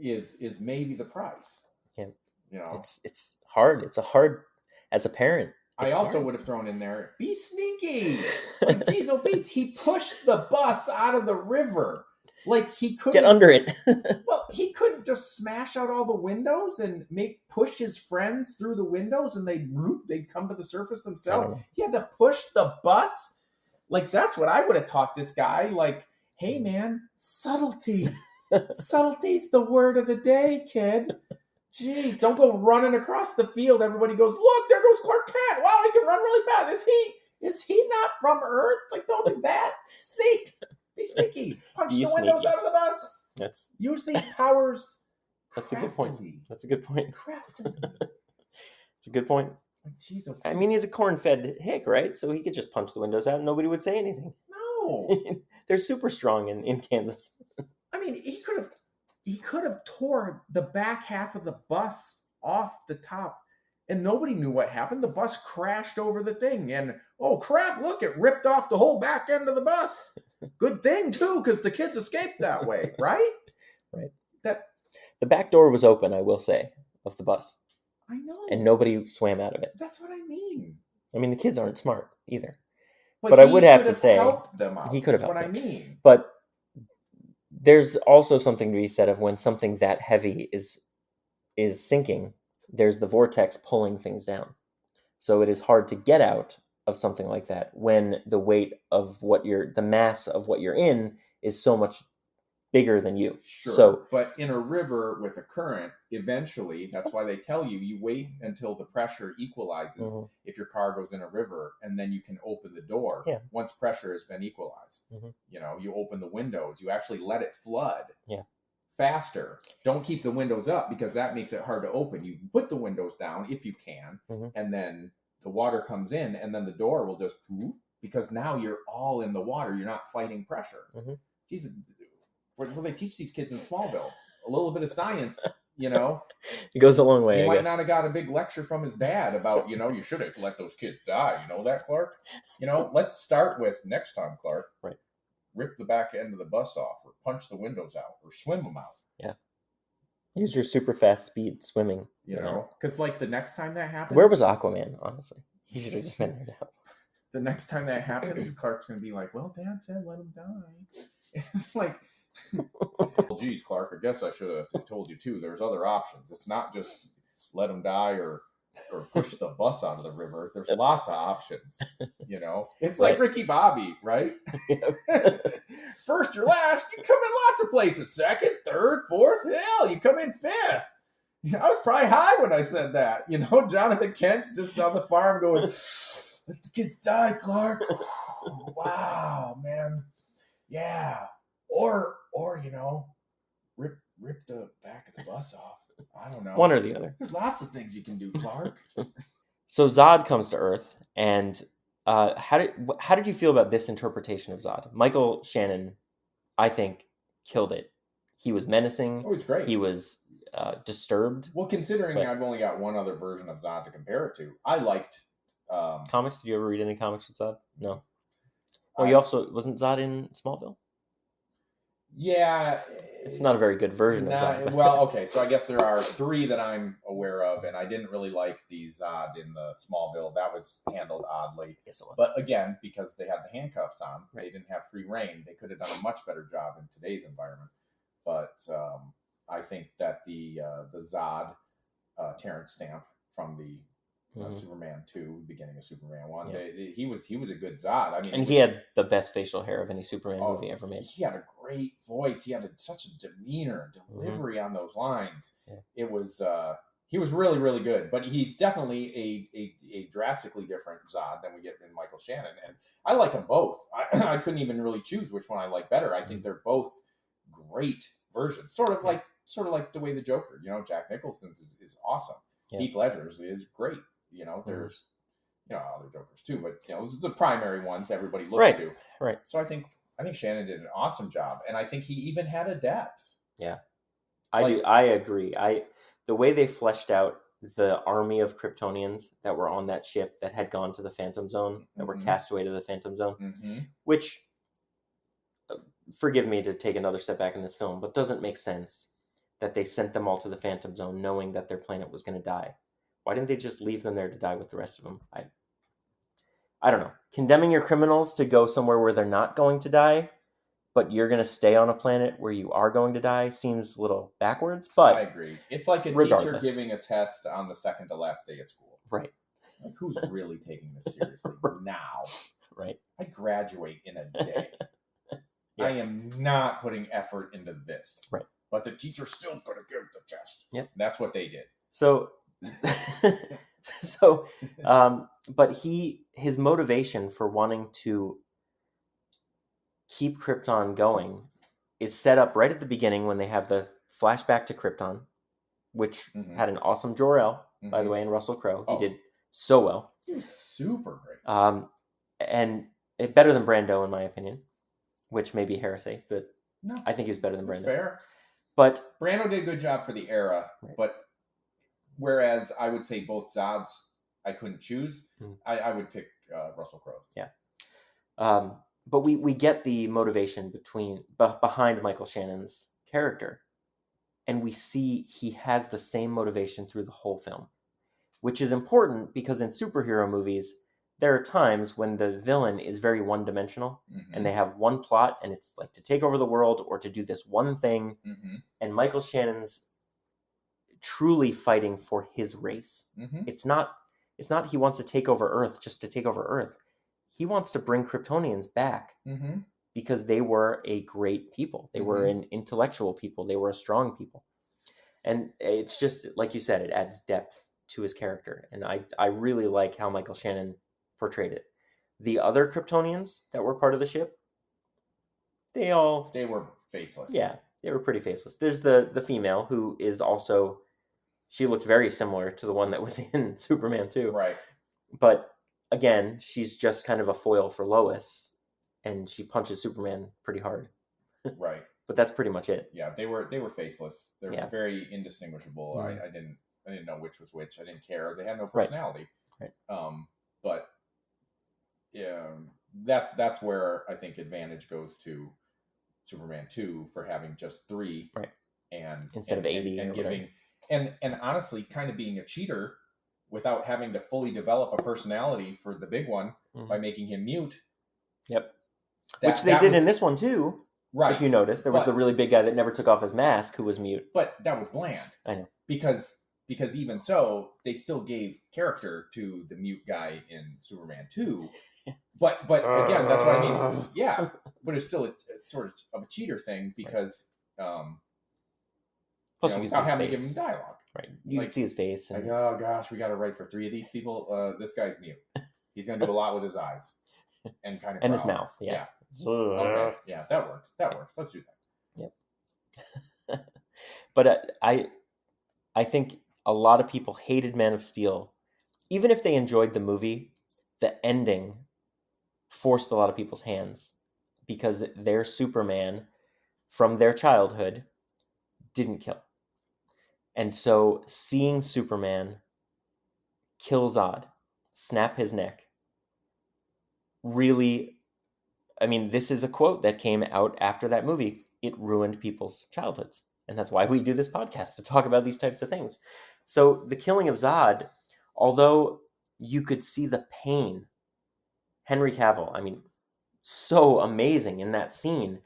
is maybe the price. Yeah, you know, it's hard. It's a hard, as a parent. I also would have thrown in there, be sneaky. Like, geez, oh Pete, he pushed the bus out of the river. Like, he couldn't get under it. Well, he couldn't just smash out all the windows and push his friends through the windows and they'd come to the surface themselves. He had to push the bus. Like, that's what I would have taught this guy. Like, hey man, subtlety. Subtlety's the word of the day, kid. Jeez, don't go running across the field. Everybody goes, look, there goes Clark Kent. Wow, he can run really fast. Is he not from Earth? Like, don't do that. Sneak. Be sneaky. Punch the windows out of the bus. Use these powers. That's a good point. That's a good point. Craftily. It's a good point. Jeez, okay. I mean, he's a corn-fed hick, right? So he could just punch the windows out and nobody would say anything. No. They're super strong in Kansas. I mean, he could have tore the back half of the bus off the top and nobody knew what happened. The bus crashed over the thing and, oh crap, look, it ripped off the whole back end of the bus. Good thing too, because the kids escaped that way, right? Right. The back door was open, I will say, of the bus. I know. And nobody swam out of it. That's what I mean. I mean, the kids aren't smart either. But I would have to say, them out. He could have helped helped them. them. I mean. But there's also something to be said of when something that heavy is sinking, there's the vortex pulling things down. So it is hard to get out of something like that when the weight of the mass of what you're in is so much bigger than you. Sure. So, but in a river with a current, eventually, that's why they tell you wait until the pressure equalizes if your car goes in a river, and then you can open the door once pressure has been equalized. You know, you open the windows, you actually let it flood faster. Don't keep the windows up because that makes it hard to open. You put the windows down if you can, and then the water comes in, and then the door will just, because now you're all in the water. You're not fighting pressure. Jesus, what do they teach these kids in Smallville? A little bit of science, you know. It goes a long way. He might not have got a big lecture from his dad about, you know, you should have let those kids die. You know that, Clark? You know, let's start with next time, Clark. Right. rip the back end of the bus off, or punch the windows out, or swim them out. Yeah. Use your super fast speed swimming. You know, because like the next time that happens, Where was Aquaman? Honestly, he should have just been there now. the next time that happens, Clark's gonna be like, "Well, Dad said let him die." It's like, well, geez, Clark, I guess I should have told you too. There's other options. It's not just let him die or push the bus out of the river. There's lots of options. You know, it's like Ricky Bobby, right? First or last, you come in lots of places. Second, third, fourth, hell, you come in fifth. I was probably high when I said that. You know, Jonathan Kent's just on the farm going, "Let the kids die, Clark." Wow, man. Yeah. Or you know, rip the back of the bus off. I don't know. One or the other. There's lots of things you can do, Clark. So Zod comes to Earth, and how did you feel about this interpretation of Zod? Michael Shannon, I think, killed it. He was menacing. Oh, he's great. He was disturbed. Well, considering I've only got one other version of Zod to compare it to, I liked comics. Did you ever read any comics with Zod? No. Oh, you also wasn't Zod in Smallville? Yeah, it's not a very good version of Zod. Well, okay, so I guess there are 3 that I'm aware of, and I didn't really like the Zod in the Smallville. That was handled oddly. Yes, it was. But again, because they had the handcuffs on, they didn't have free reign. They could have done a much better job in today's environment. But I think that the Zod, Terrence Stamp from the Superman 2, beginning of Superman 1, he was a good Zod. I mean, and he had the best facial hair of any Superman movie ever made. He had a great voice. He had such a demeanor and delivery on those lines. Yeah. It was he was really, really good. But he's definitely a drastically different Zod than we get in Michael Shannon. And I like them both. I couldn't even really choose which one I like better. I think they're both great versions. Sort of like the way the Joker, you know, Jack Nicholson's is awesome. Yeah. Heath Ledger's is great. You know, there's other Jokers too, but you know, those are the primary ones everybody looks to. Right. So I think Shannon did an awesome job, and I think he even had a depth. Yeah, I agree. The way they fleshed out the army of Kryptonians that were on that ship that had gone to the Phantom Zone, that were cast away to the Phantom Zone, which, forgive me to take another step back in this film, but doesn't make sense that they sent them all to the Phantom Zone knowing that their planet was going to die. Why didn't they just leave them there to die with the rest of them? I don't know. Condemning your criminals to go somewhere where they're not going to die, but you're going to stay on a planet where you are going to die seems a little backwards. But I agree. It's like a teacher giving a test on the second to last day of school. Right. Like, who's really taking this seriously now? Right. I graduate in a day. I am not putting effort into this. Right. But the teacher's still going to give the test. Yep. That's what they did. But his motivation for wanting to keep Krypton going is set up right at the beginning when they have the flashback to Krypton, which had an awesome Jor-El, by the way, and Russell Crowe. He did so well. He was super great. And better than Brando, in my opinion, which may be heresy, but no, I think he was better than Brando. Fair. But Brando did a good job for the era, but whereas I would say both Zods I couldn't choose, I would pick Russell Crowe. Yeah. But we get the motivation behind Michael Shannon's character. And we see he has the same motivation through the whole film. Which is important because in superhero movies, there are times when the villain is very one-dimensional. And they have one plot, and it's like to take over the world or to do this one thing. And Michael Shannon's truly fighting for his race. It's not he wants to take over Earth just to take over Earth. He wants to bring Kryptonians back because they were a great people. They were an intellectual people. They were a strong people. And it's just, like you said, it adds depth to his character. And I really like how Michael Shannon portrayed it. The other Kryptonians that were part of the ship, they were faceless. Yeah, they were pretty faceless. There's the female who is also, she looked very similar to the one that was in Superman 2. Right. But again, she's just kind of a foil for Lois, and she punches Superman pretty hard. Right. But that's pretty much it. Yeah, they were faceless. They're very indistinguishable. I didn't know which was which. I didn't care. They had no personality. Right. But yeah, that's where I think advantage goes to Superman 2 for having just 3, Right? And Instead of 80 and or giving and honestly kind of being a cheater without having to fully develop a personality for the big one by making him mute. Yep. Which they did was, in this one too. right? If you notice, there was the really big guy that never took off his mask who was mute. But that was bland. I know. Because even so, they still gave character to the mute guy in Superman 2. But again, that's what I mean. Yeah, but it's still a sort of a cheater thing because Plus, you can see without his having to face. give him dialogue. Right. You can see his face. Like, oh gosh, we got to write for 3 of these people. This guy's mute. He's going to do a lot with his eyes and kind of and his mouth. Yeah. Okay. Yeah, that works. Let's do that. Yep. But I think a lot of people hated Man of Steel. Even if they enjoyed the movie, the ending forced a lot of people's hands because their Superman from their childhood didn't kill. And so seeing Superman kill Zod, snap his neck, really, I mean, this is a quote that came out after that movie. It ruined people's childhoods. And that's why we do this podcast, to talk about these types of things. So the killing of Zod, although you could see the pain, Henry Cavill, I mean, so amazing in that scene,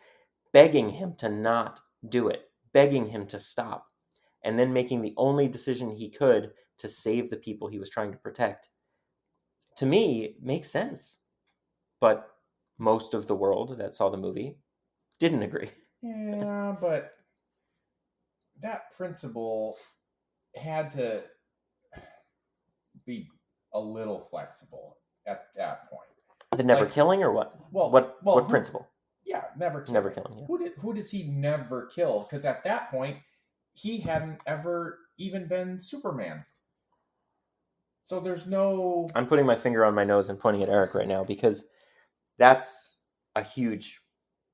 begging him to not do it, begging him to stop, and then making the only decision he could to save the people he was trying to protect, to me, makes sense. But most of the world that saw the movie didn't agree. Yeah, but that principle had to be a little flexible at that point. The never killing or what? Well, what principle? Yeah, never killing. Never killing. Yeah. Who does he never kill? Because at that point, he hadn't ever even been Superman. So there's no... I'm putting my finger on my nose and pointing at Eric right now because that's a huge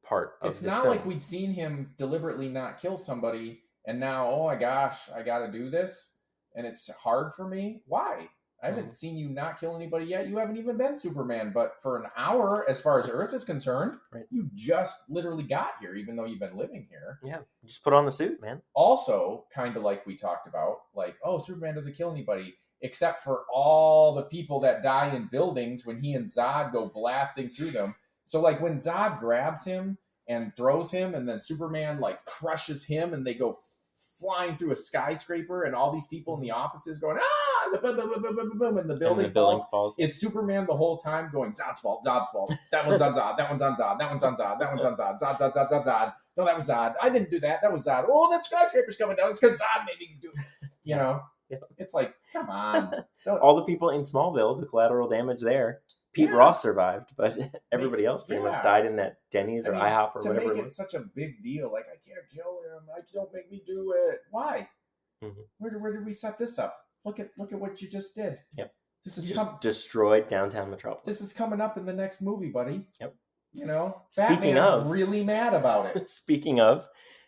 part of it's this not film. like we'd seen him deliberately not kill somebody and now, oh my gosh, I gotta do this and it's hard for me. Why? I haven't seen you not kill anybody yet. You haven't even been Superman, but for an hour, as far as Earth is concerned, you just literally got here, even though you've been living here. Yeah, just put on the suit, man. Also, kind of like we talked about, like, oh, Superman doesn't kill anybody, except for all the people that die in buildings when he and Zod go blasting through them. So, like, when Zod grabs him and throws him, and then Superman, like, crushes him, and they go flying through a skyscraper, and all these people in the offices going, ah, and the building falls. Is Superman the whole time going, Zod's fault, Zod's fault. That one's on Zod, that one's on Zod, that one's on Zod, that one's on Zod, Zod, Zod, Zod, Zod, Zod. No, that was Zod. I didn't do that. That was Zod. Oh, that skyscraper's coming down. It's because Zod made me do it. You know? It's like, come on. All the people in Smallville, the collateral damage there. Pete Ross survived, but everybody else pretty much died in that Denny's or IHOP or whatever it was. To make it such a big deal, like, I can't kill him. Don't make me do it. Why? Mm-hmm. Where did we set this up? Look at what you just did. Yep. This is just destroyed downtown Metropolis. This is coming up in the next movie, buddy. Yep. You know, Batman's really mad about it. Speaking of,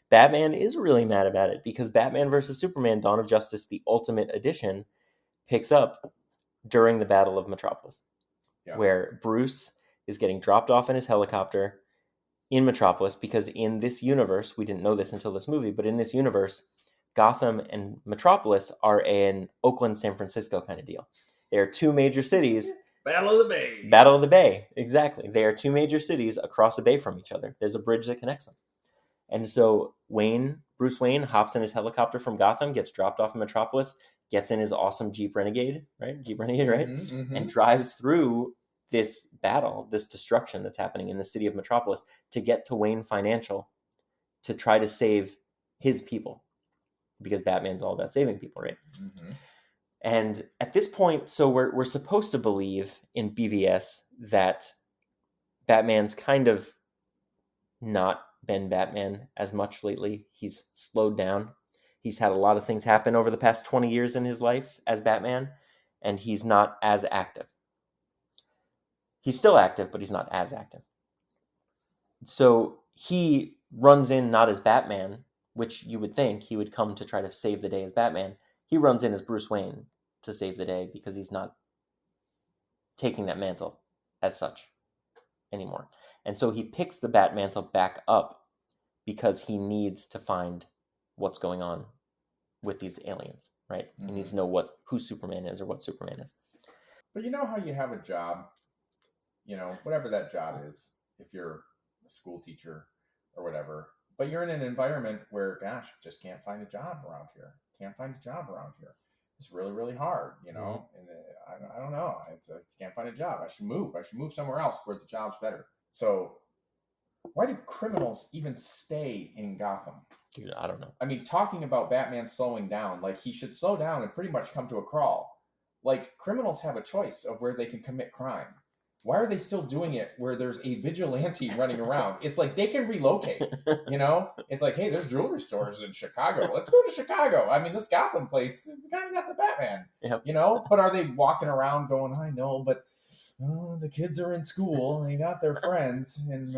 Batman is really mad about it because Batman vs. Superman: Dawn of Justice, the Ultimate Edition, picks up during the Battle of Metropolis, where Bruce is getting dropped off in his helicopter in Metropolis because in this universe, we didn't know this until this movie, but in this universe, Gotham and Metropolis are an Oakland, San Francisco kind of deal. They are two major cities. Battle of the Bay. Battle of the Bay, exactly. They are two major cities across a bay from each other. There's a bridge that connects them. And so Bruce Wayne hops in his helicopter from Gotham, gets dropped off in Metropolis, gets in his awesome Jeep Renegade, right? And drives through this battle, this destruction that's happening in the city of Metropolis to get to Wayne Financial to try to save his people. Because Batman's all about saving people, right? Mm-hmm. And at this point, so we're supposed to believe in BVS that Batman's kind of not been Batman as much lately. He's slowed down. He's had a lot of things happen over the past 20 years in his life as Batman, and he's not as active. He's still active, but he's not as active. So he runs in not as Batman, which you would think he would come to try to save the day as Batman. He runs in as Bruce Wayne to save the day because he's not taking that mantle as such. anymore. And so he picks the Batmantle back up because he needs to find what's going on with these aliens, right? He needs to know who Superman is or what Superman is. But you know how you have a job, whatever that job is, if you're a school teacher or whatever, but you're in an environment where, gosh, just can't find a job around here. It's really, really hard, and I don't know. I can't find a job. I should move somewhere else where the job's better. So why do criminals even stay in Gotham? Dude, I don't know. I mean, talking about Batman slowing down, like, he should slow down and pretty much come to a crawl. Like, criminals have a choice of where they can commit crime. Why are they still doing it where there's a vigilante running around? It's like they can relocate, It's like, hey, there's jewelry stores in Chicago. Let's go to Chicago. I mean, this Gotham place, it's kind of got the Batman, Yep. But are they walking around going, I know, but the kids are in school. They got their friends, and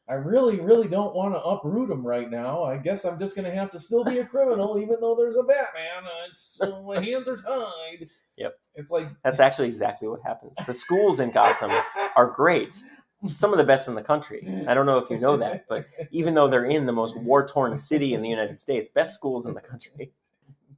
I really, really don't want to uproot them right now. I guess I'm just going to have to still be a criminal, even though there's a Batman. So my hands are tied. Yep. It's like... That's actually exactly what happens. The schools in Gotham are great. Some of the best in the country. I don't know if you know that, but even though they're in the most war-torn city in the United States, best schools in the country.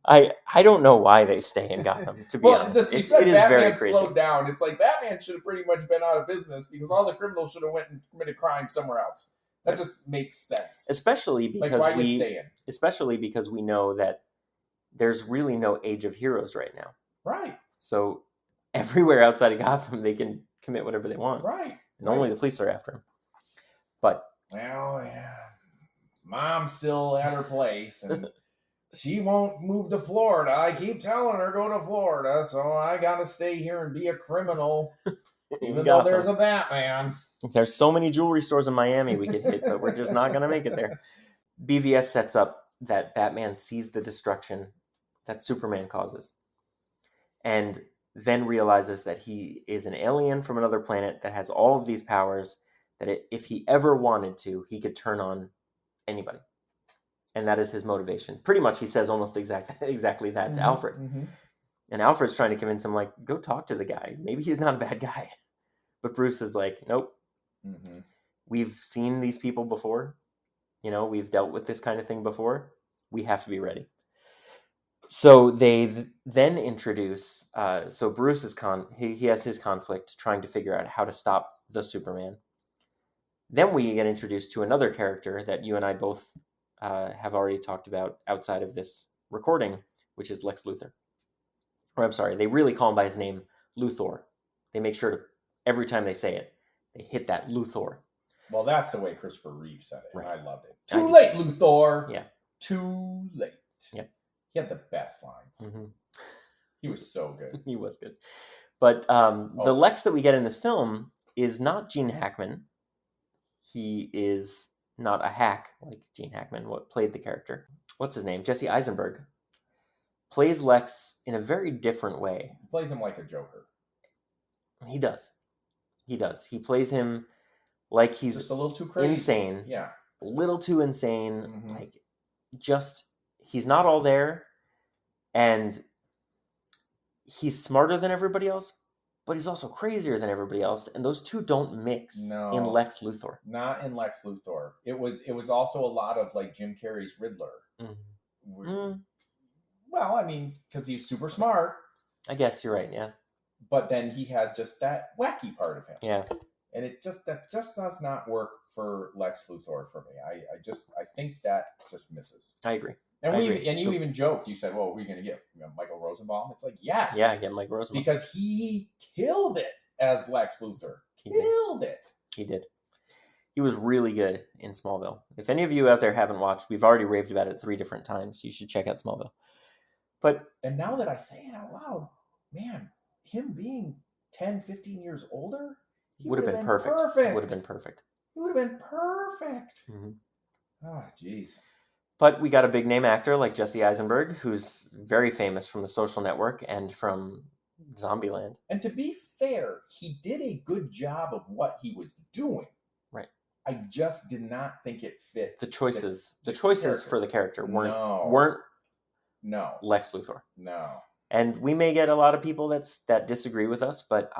I don't know why they stay in Gotham, to be honest. You It said is Batman very crazy. slowed down. It's like Batman should have pretty much been out of business because all the criminals should have went and committed crime somewhere else. That just makes sense. Especially because like, why you staying? Especially because we know that there's really no age of heroes right now. Right. So everywhere outside of Gotham, they can commit whatever they want. Right. And only the police are after them. But well, yeah, Mom's still at her place, and she won't move to Florida. I keep telling her go to Florida, so I gotta stay here and be a criminal, even though there's a Batman. There's so many jewelry stores in Miami we could hit, but we're just not gonna make it there. BVS sets up that Batman sees the destruction that Superman causes, and then realizes that he is an alien from another planet that has all of these powers, that if he ever wanted to, he could turn on anybody. And that is his motivation. Pretty much he says almost exactly that to Alfred. Mm-hmm. And Alfred's trying to convince him, like, go talk to the guy. Maybe he's not a bad guy. But Bruce is like, nope. Mm-hmm. We've seen these people before. We've dealt with this kind of thing before. We have to be ready. So they then introduce, so Bruce is he has his conflict trying to figure out how to stop the Superman. Then we get introduced to another character that you and I both have already talked about outside of this recording, which is Lex Luthor. Or I'm sorry, they really call him by his name, Luthor. They make sure to, every time they say it, they hit that Luthor. Well, that's the way Christopher Reeve said it, right. And I loved it. Too late, Luthor. Yeah. Too late. Yep. He had the best lines. Mm-hmm. He was so good. He was good. But the Lex that we get in this film is not Gene Hackman. He is not a hack like Gene Hackman, what played the character. What's his name? Jesse Eisenberg. Plays Lex in a very different way. He plays him like a Joker. He does. He plays him like he's just a little too crazy. Insane. Yeah. A little too insane. Mm-hmm. Like, just, he's not all there. And he's smarter than everybody else, but he's also crazier than everybody else. And those two don't mix in Lex Luthor. Not in Lex Luthor. It was also a lot of like Jim Carrey's Riddler. Mm-hmm. Well, I mean, because he's super smart. I guess you're right, yeah. But then he had just that wacky part of him. Yeah. And that just does not work for Lex Luthor for me. I think that just misses. I agree. And you even joked. You said, "Well, what are you going to get? Michael Rosenbaum?" It's like, yes, yeah, get Mike Rosenbaum because he killed it as Lex Luthor. Killed it. He did. He was really good in Smallville. If any of you out there haven't watched, we've already raved about it 3 different times. You should check out Smallville. And now that I say it out loud, man, him being 10, 15 years older, he would have been perfect. Would have been perfect. He would have been perfect. Mm-hmm. Oh, jeez. But we got a big name actor like Jesse Eisenberg, who's very famous from The Social Network and from Zombieland. And to be fair, he did a good job of what he was doing. Right. I just did not think it fit. The choices for the character weren't Lex Luthor. No. And we may get a lot of people that disagree with us, but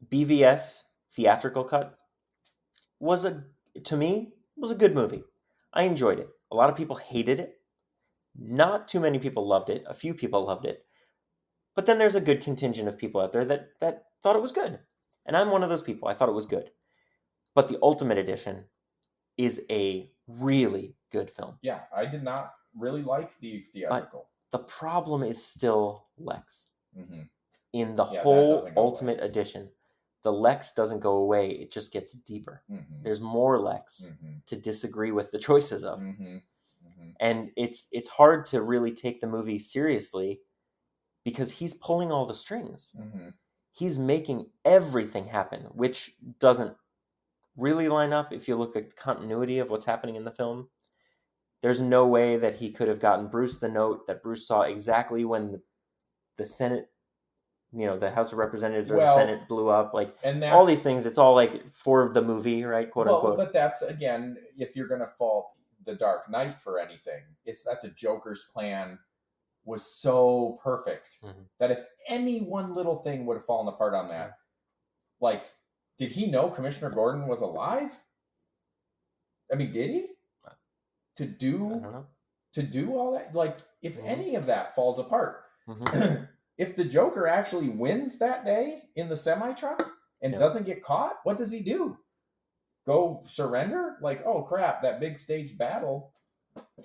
BVS theatrical cut to me, was a good movie. I enjoyed it. A lot of people hated it. Not too many people loved it. A few people loved it. But then there's a good contingent of people out there that thought it was good. And I'm one of those people. I thought it was good. But the Ultimate Edition is a really good film. Yeah, I did not really like the theatrical. But the problem is still Lex. Mm-hmm. In the Yeah, that whole doesn't go Ultimate away. Edition, the Lex doesn't go away. It just gets deeper. Mm-hmm. There's more Lex Mm-hmm. to disagree with the choices of. Mm-hmm. Mm-hmm. And it's hard to really take the movie seriously because he's pulling all the strings. Mm-hmm. He's making everything happen, which doesn't really line up if you look at the continuity of what's happening in the film. There's no way that he could have gotten Bruce the note that Bruce saw exactly when the Senate, the House of Representatives or the Senate blew up. And all these things, it's all for the movie, right? Quote unquote. But that's, again, if you're going to fault the Dark Knight for anything, it's that the Joker's plan was so perfect that if any one little thing would have fallen apart on that, did he know Commissioner Gordon was alive? I mean, did he? To do all that? If any of that falls apart, if the Joker actually wins that day in the semi-truck and doesn't get caught, what does he do? Go surrender? Oh crap, that big stage battle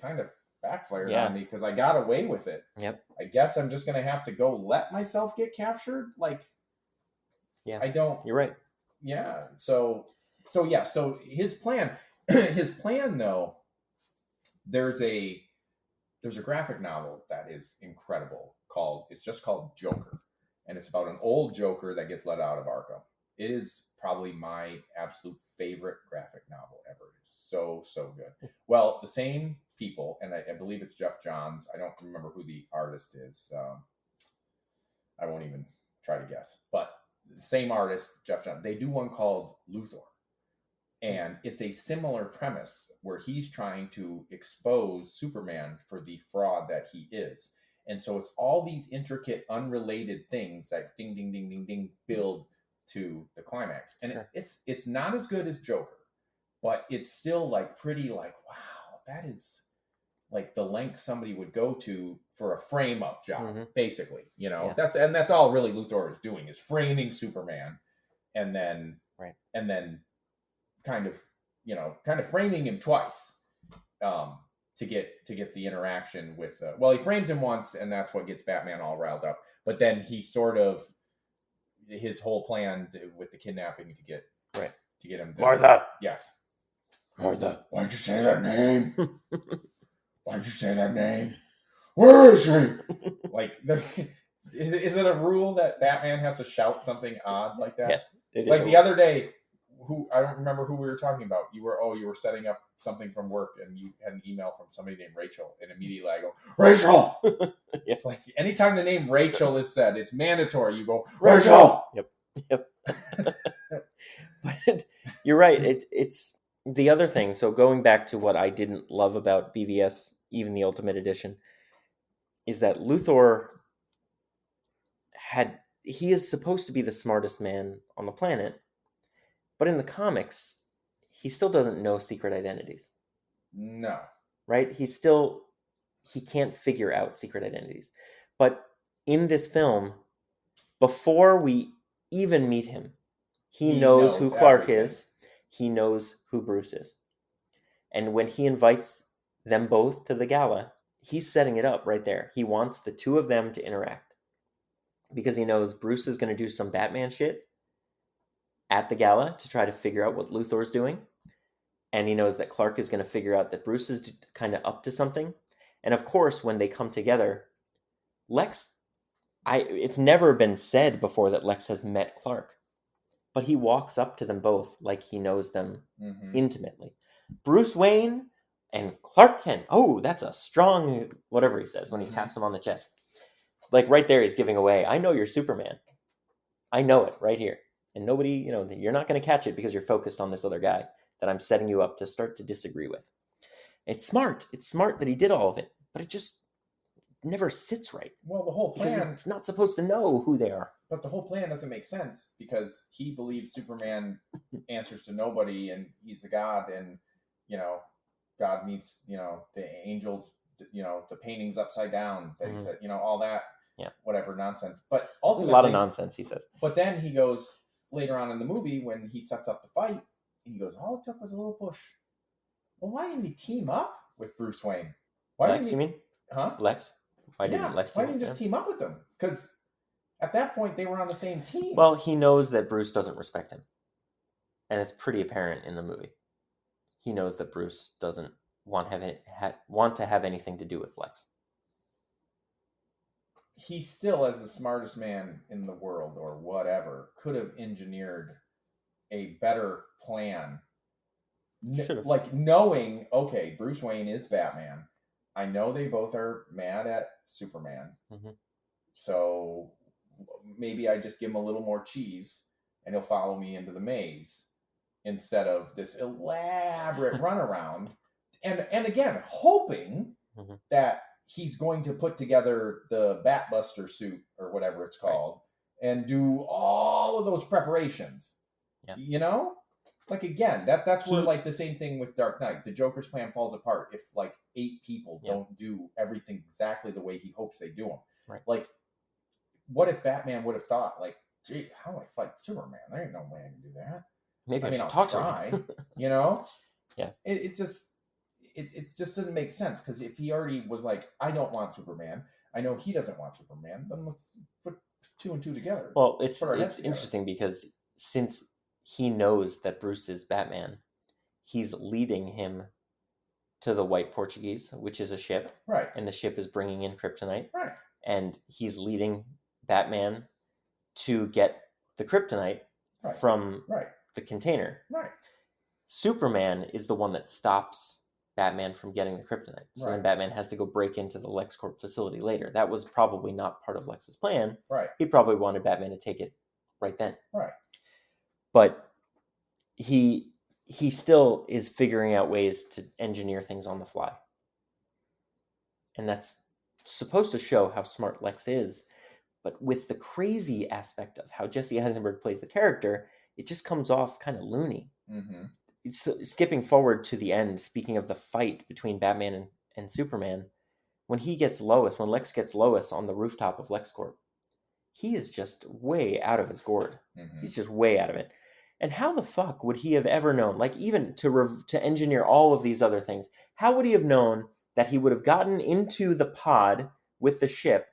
kind of backfired on me because I got away with it. Yep. I guess I'm just going to have to go let myself get captured? I don't... You're right. Yeah. So his plan, though, there's a graphic novel that is incredible it's just called Joker, and it's about an old Joker that gets let out of Arkham. It is probably my absolute favorite graphic novel ever. It's so good. Well, the same people, and I believe it's Jeff Johns. I don't remember who the artist is. I won't even try to guess, but the same artist, Jeff Johns, they do one called Luthor. And it's a similar premise where he's trying to expose Superman for the fraud that he is. And so it's all these intricate, unrelated things that ding, ding, ding, ding, ding, build to the climax. And it's not as good as Joker, but it's still pretty wow, that is the length somebody would go to for a frame up job, basically. That's all really Luthor is doing, is framing Superman and then kind of framing him twice to get the interaction with he frames him once, and that's what gets Batman all riled up, but then he sort of his whole plan with the kidnapping to get him Martha. Yes. Martha, why'd you say that name? Why'd you say that name? Where is she? Is it a rule that Batman has to shout something odd like that? Yes, it is. The other day, I don't remember who we were talking about. You were setting up something from work, and you had an email from somebody named Rachel, and immediately I go, Rachel. It's anytime the name Rachel is said, it's mandatory. You go, Rachel. Yep. But you're right. It's the other thing. So going back to what I didn't love about BVS, even the Ultimate Edition, is that Luthor he is supposed to be the smartest man on the planet. But in the comics, he still doesn't know secret identities. No. Right? He can't figure out secret identities. But in this film, before we even meet him, he knows who Clark is. He knows who Bruce is. And when he invites them both to the gala, he's setting it up right there. He wants the two of them to interact. Because he knows Bruce is going to do some Batman shit at the gala to try to figure out what Luthor's doing. And he knows that Clark is going to figure out that Bruce is kind of up to something. And of course, when they come together, it's never been said before that Lex has met Clark. But he walks up to them both like he knows them intimately. Bruce Wayne and Clark Kent. Oh, that's a strong, whatever he says when he taps him on the chest. Right there, he's giving away, I know you're Superman. I know it right here. And nobody, you're not going to catch it because you're focused on this other guy that I'm setting you up to start to disagree with. It's smart. It's smart that he did all of it, but it just never sits right. Well, the whole Because plan, it's not supposed to know who they are. but the whole plan doesn't make sense because he believes Superman answers to nobody and he's a god, and God meets the angels, the paintings upside down. That he said, all that, whatever nonsense. But ultimately, a lot of nonsense, he says. But then he goes later on in the movie when he sets up the fight, and he goes, "All it took was a little push." Well, why didn't he team up with Bruce Wayne? Why Lex, didn't you mean? Huh? Lex? Why didn't Lex why didn't you just team up with them? Because at that point they were on the same team. Well, he knows that Bruce doesn't respect him. And it's pretty apparent in the movie. He knows that Bruce doesn't want to have anything to do with Lex. He still, as the smartest man in the world or whatever, could have engineered a better plan. Like knowing, okay, Bruce Wayne is Batman. I know they both are mad at Superman. Mm-hmm. So maybe I just give him a little more cheese and he'll follow me into the maze instead of this elaborate runaround. And again, hoping that he's going to put together the Batbuster suit or whatever it's called and do all of those preparations. Yeah. Like again, that's where like the same thing with Dark Knight. The Joker's plan falls apart if like 8 people don't do everything exactly the way he hopes they do them. Right. Like, what if Batman would have thought, like, gee, how do I fight Superman? There ain't no way I can do that. Maybe I'll talk to him. Yeah. It just doesn't make sense, because if he already was like, I don't want Superman, I know he doesn't want Superman, then let's put 2 and 2 together. Well, it's interesting because since he knows that Bruce is Batman, he's leading him to the White Portuguese, which is a ship. Right. And the ship is bringing in kryptonite. Right. And he's leading Batman to get the kryptonite from the container. Right. Superman is the one that stops Batman from getting the kryptonite. So then Batman has to go break into the LexCorp facility later. That was probably not part of Lex's plan. Right. He probably wanted Batman to take it right then. Right. But he still is figuring out ways to engineer things on the fly. And that's supposed to show how smart Lex is. But with the crazy aspect of how Jesse Eisenberg plays the character, it just comes off kind of loony. Mm-hmm. Skipping forward to the end, speaking of the fight between Batman and Superman, when Lex gets Lois on the rooftop of LexCorp, he is just way out of his gourd. Mm-hmm. He's just way out of it. And how the fuck would he have ever known, like even to engineer all of these other things, how would he have known that he would have gotten into the pod with the ship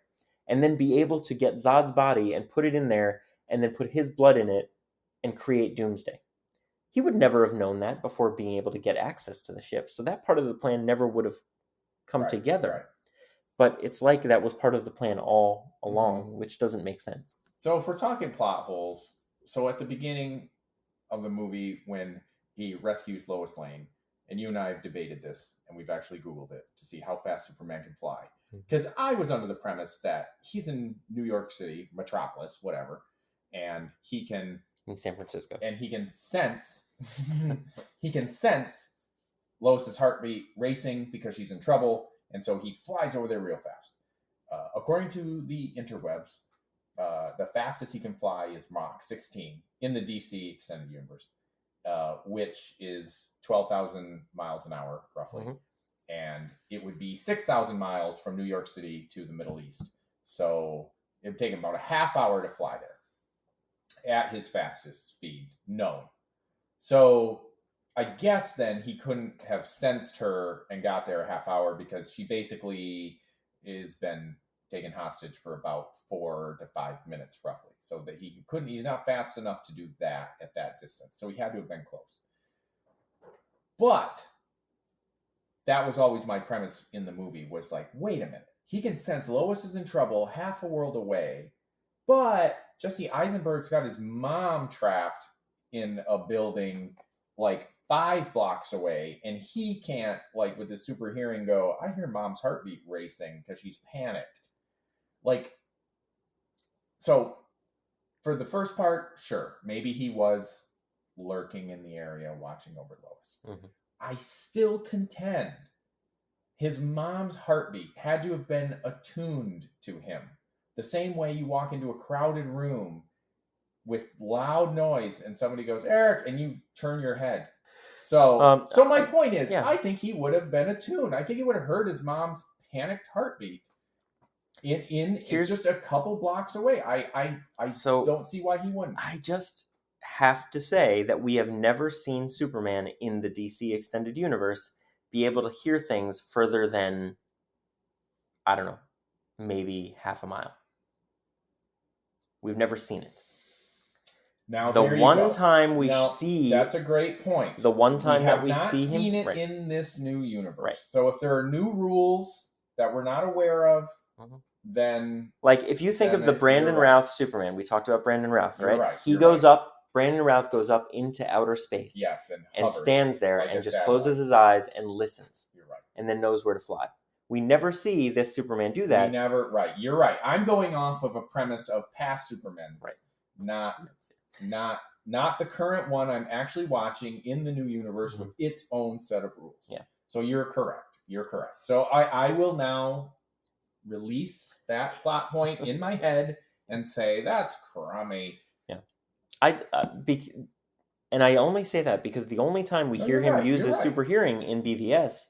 and then be able to get Zod's body and put it in there and then put his blood in it and create Doomsday? He would never have known that before being able to get access to the ship. So that part of the plan never would have come together. Right. But it's like that was part of the plan all along, which doesn't make sense. So if we're talking plot holes, so at the beginning of the movie when he rescues Lois Lane, and you and I have debated this, and we've actually Googled it to see how fast Superman can fly. Because I was under the premise that he's in New York City, Metropolis, whatever, and he can... in San Francisco. And he can sense... he can sense Lois's heartbeat racing because she's in trouble, and so he flies over there real fast. According to the interwebs, the fastest he can fly is Mach 16 in the DC Extended Universe, which is 12,000 miles an hour, roughly. Mm-hmm. And it would be 6,000 miles from New York City to the Middle East. So it would take him about a half hour to fly there at his fastest speed known. So I guess then he couldn't have sensed her and got there a half hour because she basically has been taken hostage for about 4 to 5 minutes roughly. So that he's not fast enough to do that at that distance. So he had to have been close. But that was always my premise in the movie, was like, wait a minute. He can sense Lois is in trouble half a world away, but Jesse Eisenberg's got his mom trapped in a building like 5 blocks away, and he can't, like with his super hearing, go, I hear mom's heartbeat racing because she's panicked. Like, so for the first part, sure, maybe he was lurking in the area watching over Lois. Mm-hmm. I still contend his mom's heartbeat had to have been attuned to him. The same way you walk into a crowded room with loud noise and somebody goes, Eric, and you turn your head. So my point is, I think he would have been attuned. I think he would have heard his mom's panicked heartbeat in just a couple blocks away. I don't see why he wouldn't. I just have to say that we have never seen Superman in the DC Extended Universe be able to hear things further than, I don't know, maybe half a mile. We've never seen it. Now, the one time we see... That's a great point. The one time that we see him... We have not seen it in this new universe. Right. So if there are new rules that we're not aware of, then... Like, if you think of the Brandon Routh Superman, we talked about Brandon Routh, right? Right. He goes up, Brandon Routh goes up into outer space. Yes, and stands there and just closes his eyes and listens. You're right. And then knows where to fly. We never see this Superman do that. Right. You're right. I'm going off of a premise of past Supermans. Right. Not the current one I'm actually watching in the new universe with its own set of rules. Yeah. So you're correct. So I will now release that plot point in my head and say that's crummy. Yeah. And I only say that because the only time we hear him use his super hearing in BVS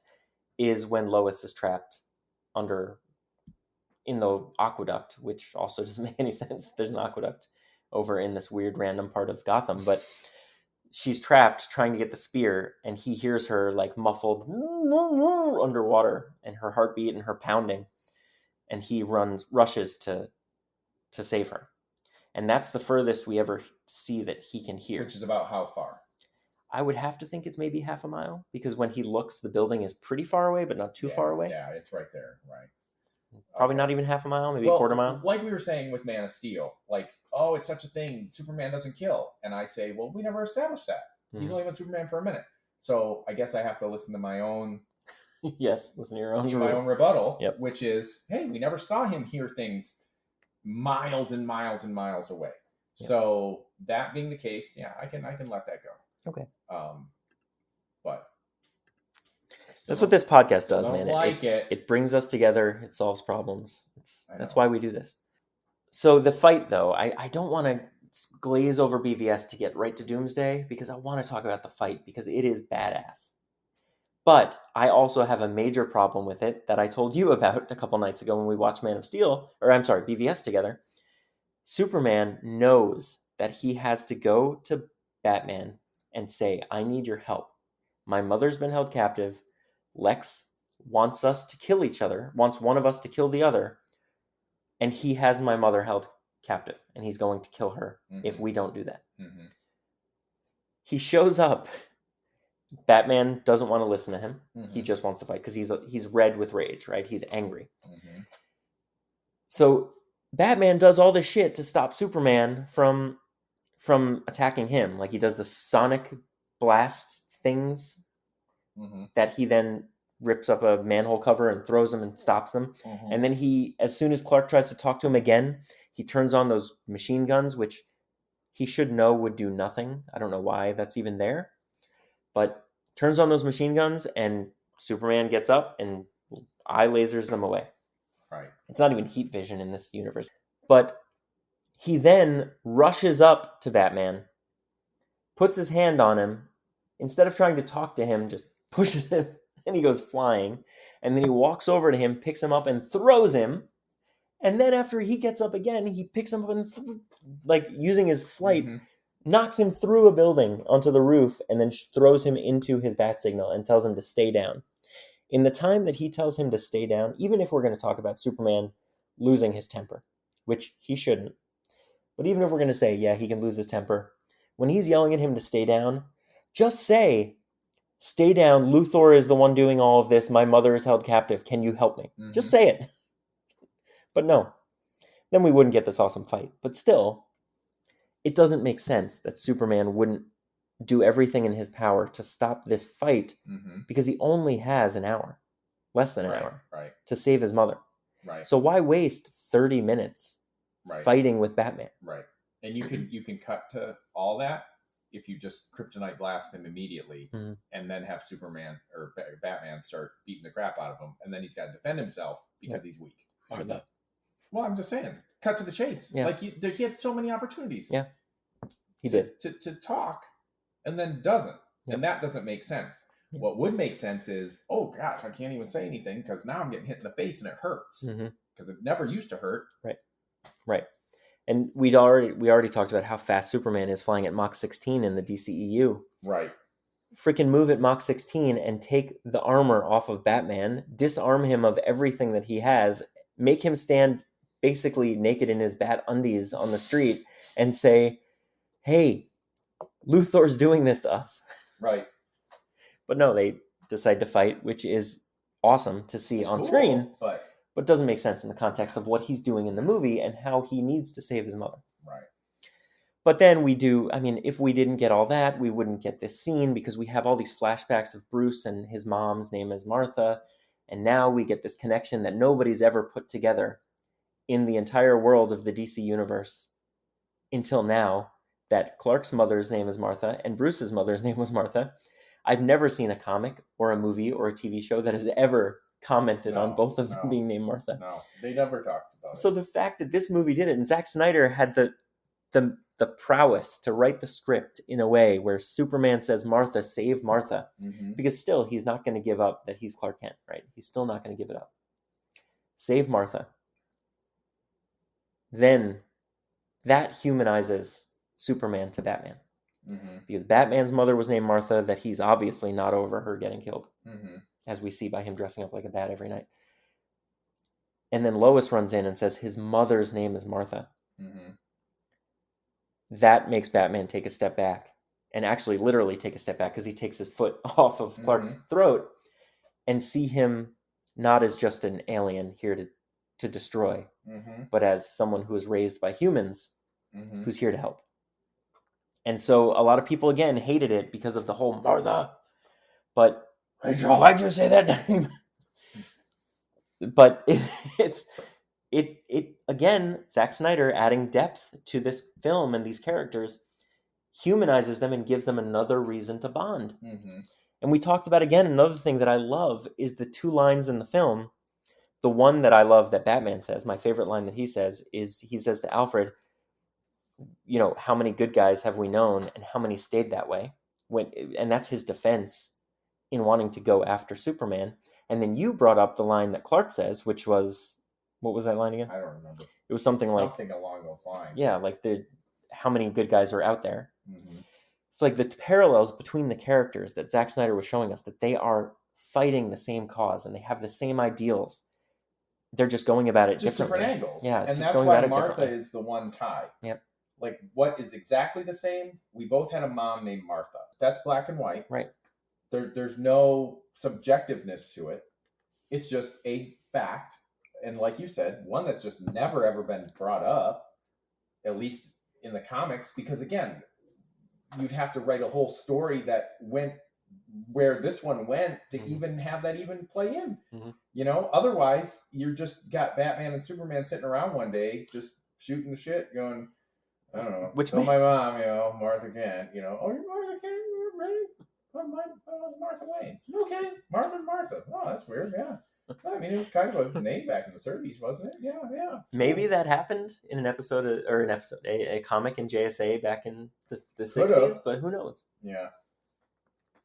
is when Lois is trapped in the aqueduct, which also doesn't make any sense. There's an aqueduct over in this weird random part of Gotham, but she's trapped trying to get the spear, and he hears her like muffled underwater and her heartbeat and her pounding, and he rushes to save her. And that's the furthest we ever see that he can hear. Which is about how far? I would have to think it's maybe half a mile, because when he looks, the building is pretty far away, but not too far away. Yeah, it's right there, right? Probably not even half a mile, maybe a quarter mile. Like we were saying with Man of Steel, like, oh, it's such a thing. Superman doesn't kill. And I say, well, we never established that. He's only been Superman for a minute. So I guess I have to listen to my own... Yes, listen to your own my own rebuttal, yep. Which is, hey, we never saw him hear things miles and miles and miles away. Yep. So that being the case, yeah, I can let that go. Okay. But that's what this podcast does, man. It brings us together. It solves problems. That's why we do this. So the fight, though, I don't want to glaze over BVS to get right to Doomsday, because I want to talk about the fight, because it is badass. But I also have a major problem with it that I told you about a couple nights ago when we watched BVS together. Superman knows that he has to go to Batman and say, I need your help. My mother's been held captive. Lex wants us to kill each other, wants one of us to kill the other, and he has my mother held captive, and he's going to kill her if we don't do that. Mm-hmm. He shows up. Batman doesn't want to listen to him. Mm-hmm. He just wants to fight because he's red with rage, right? He's angry. Mm-hmm. So Batman does all this shit to stop Superman from attacking him. Like, he does the sonic blast things that he then rips up a manhole cover and throws them and stops them. Mm-hmm. And then as soon as Clark tries to talk to him again, he turns on those machine guns, which he should know would do nothing. I don't know why that's even there. But turns on those machine guns, and Superman gets up and eye lasers them away. Right. It's not even heat vision in this universe. But he then rushes up to Batman, puts his hand on him, instead of trying to talk to him, just pushes him, and he goes flying. And then he walks over to him, picks him up, and throws him. And then after he gets up again, he picks him up and, using his flight, knocks him through a building onto the roof, and then throws him into his bat signal and tells him to stay down. In the time that he tells him to stay down, even if we're going to talk about Superman losing his temper, which he shouldn't, but even if we're going to say, yeah, he can lose his temper, when he's yelling at him to stay down, just say, stay down, Luthor is the one doing all of this, my mother is held captive, can you help me? Mm-hmm. Just say it. But no, then we wouldn't get this awesome fight. But still, it doesn't make sense that Superman wouldn't do everything in his power to stop this fight, because he only has an hour, less than an hour, to save his mother. Right. So why waste 30 minutes fighting with Batman? Right. And you can cut to all that if you just kryptonite blast him immediately Mhm. and then have Superman or Batman start beating the crap out of him, and then he's got to defend himself because he's weak. Martha. Well, I'm just saying, cut to the chase. Yeah. Like he had so many opportunities. Yeah. He did. To talk, and then doesn't, Yep. and that doesn't make sense. Yep. What would make sense is, oh gosh, I can't even say anything because now I'm getting hit in the face and it hurts because it never used to hurt. Right. And we already talked about how fast Superman is flying at Mach 16 in the DCEU. Right. Freaking move at Mach 16 and take the armor off of Batman, disarm him of everything that he has, make him stand basically naked in his bat undies on the street and say, hey, Luthor's doing this to us. Right. But no, they decide to fight, which is awesome to see on screen, but doesn't make sense in the context of what he's doing in the movie and how he needs to save his mother. Right. But then if we didn't get all that, we wouldn't get this scene because we have all these flashbacks of Bruce and his mom's name is Martha. And now we get this connection that nobody's ever put together in the entire world of the DC universe until now, that Clark's mother's name is Martha and Bruce's mother's name was Martha. I've never seen a comic or a movie or a TV show that has ever commented on both of them being named Martha. No, they never talked about it. So the fact that this movie did it, and Zack Snyder had the prowess to write the script in a way where Superman says, Martha, save Martha. Because still, he's not going to give up that he's Clark Kent, right? He's still not going to give it up. Save Martha. Then that humanizes Superman to Batman. Because Batman's mother was named Martha, that he's obviously not over her getting killed. As we see by him dressing up like a bat every night. And then Lois runs in and says his mother's name is Martha. That makes Batman take a step back. And actually literally take a step back because he takes his foot off of Clark's throat and see him not as just an alien here to destroy, but as someone who is raised by humans who's here to help. And so a lot of people, again, hated it because of the whole Martha. But why'd you say that name? But it again, Zack Snyder adding depth to this film and these characters humanizes them and gives them another reason to bond. And we talked about, again, another thing that I love is the two lines in the film. The one that I love that Batman says, my favorite line that he says, is he says to Alfred, how many good guys have we known and how many stayed that way? And that's his defense in wanting to go after Superman. And then you brought up the line that Clark says, which was, what was that line again? I don't remember. It was something along those lines. Yeah, like how many good guys are out there. It's like the parallels between the characters that Zack Snyder was showing us, that they are fighting the same cause and they have the same ideals. They're just going about it differently. Different angles. Yeah, and just that's going why about it Martha differently. is the one tie. Yep. Like, what is exactly the same? We both had a mom named Martha. That's black and white. Right. There's no subjectiveness to it. It's just a fact. And like you said, one that's just never ever been brought up, at least in the comics, because again, you'd have to write a whole story that went where this one went to even have that even play in. Otherwise you're just got Batman and Superman sitting around one day just shooting the shit, going, I don't know, my mom, Martha Kent, oh, you're Martha Kent, you're really? I was Martha Wayne. No kidding. Martha. Oh, that's weird. Yeah. I mean, it was kind of a name back in the 30s, wasn't it? Yeah. Maybe that happened in a comic in JSA back in the 60s, but who knows? Yeah.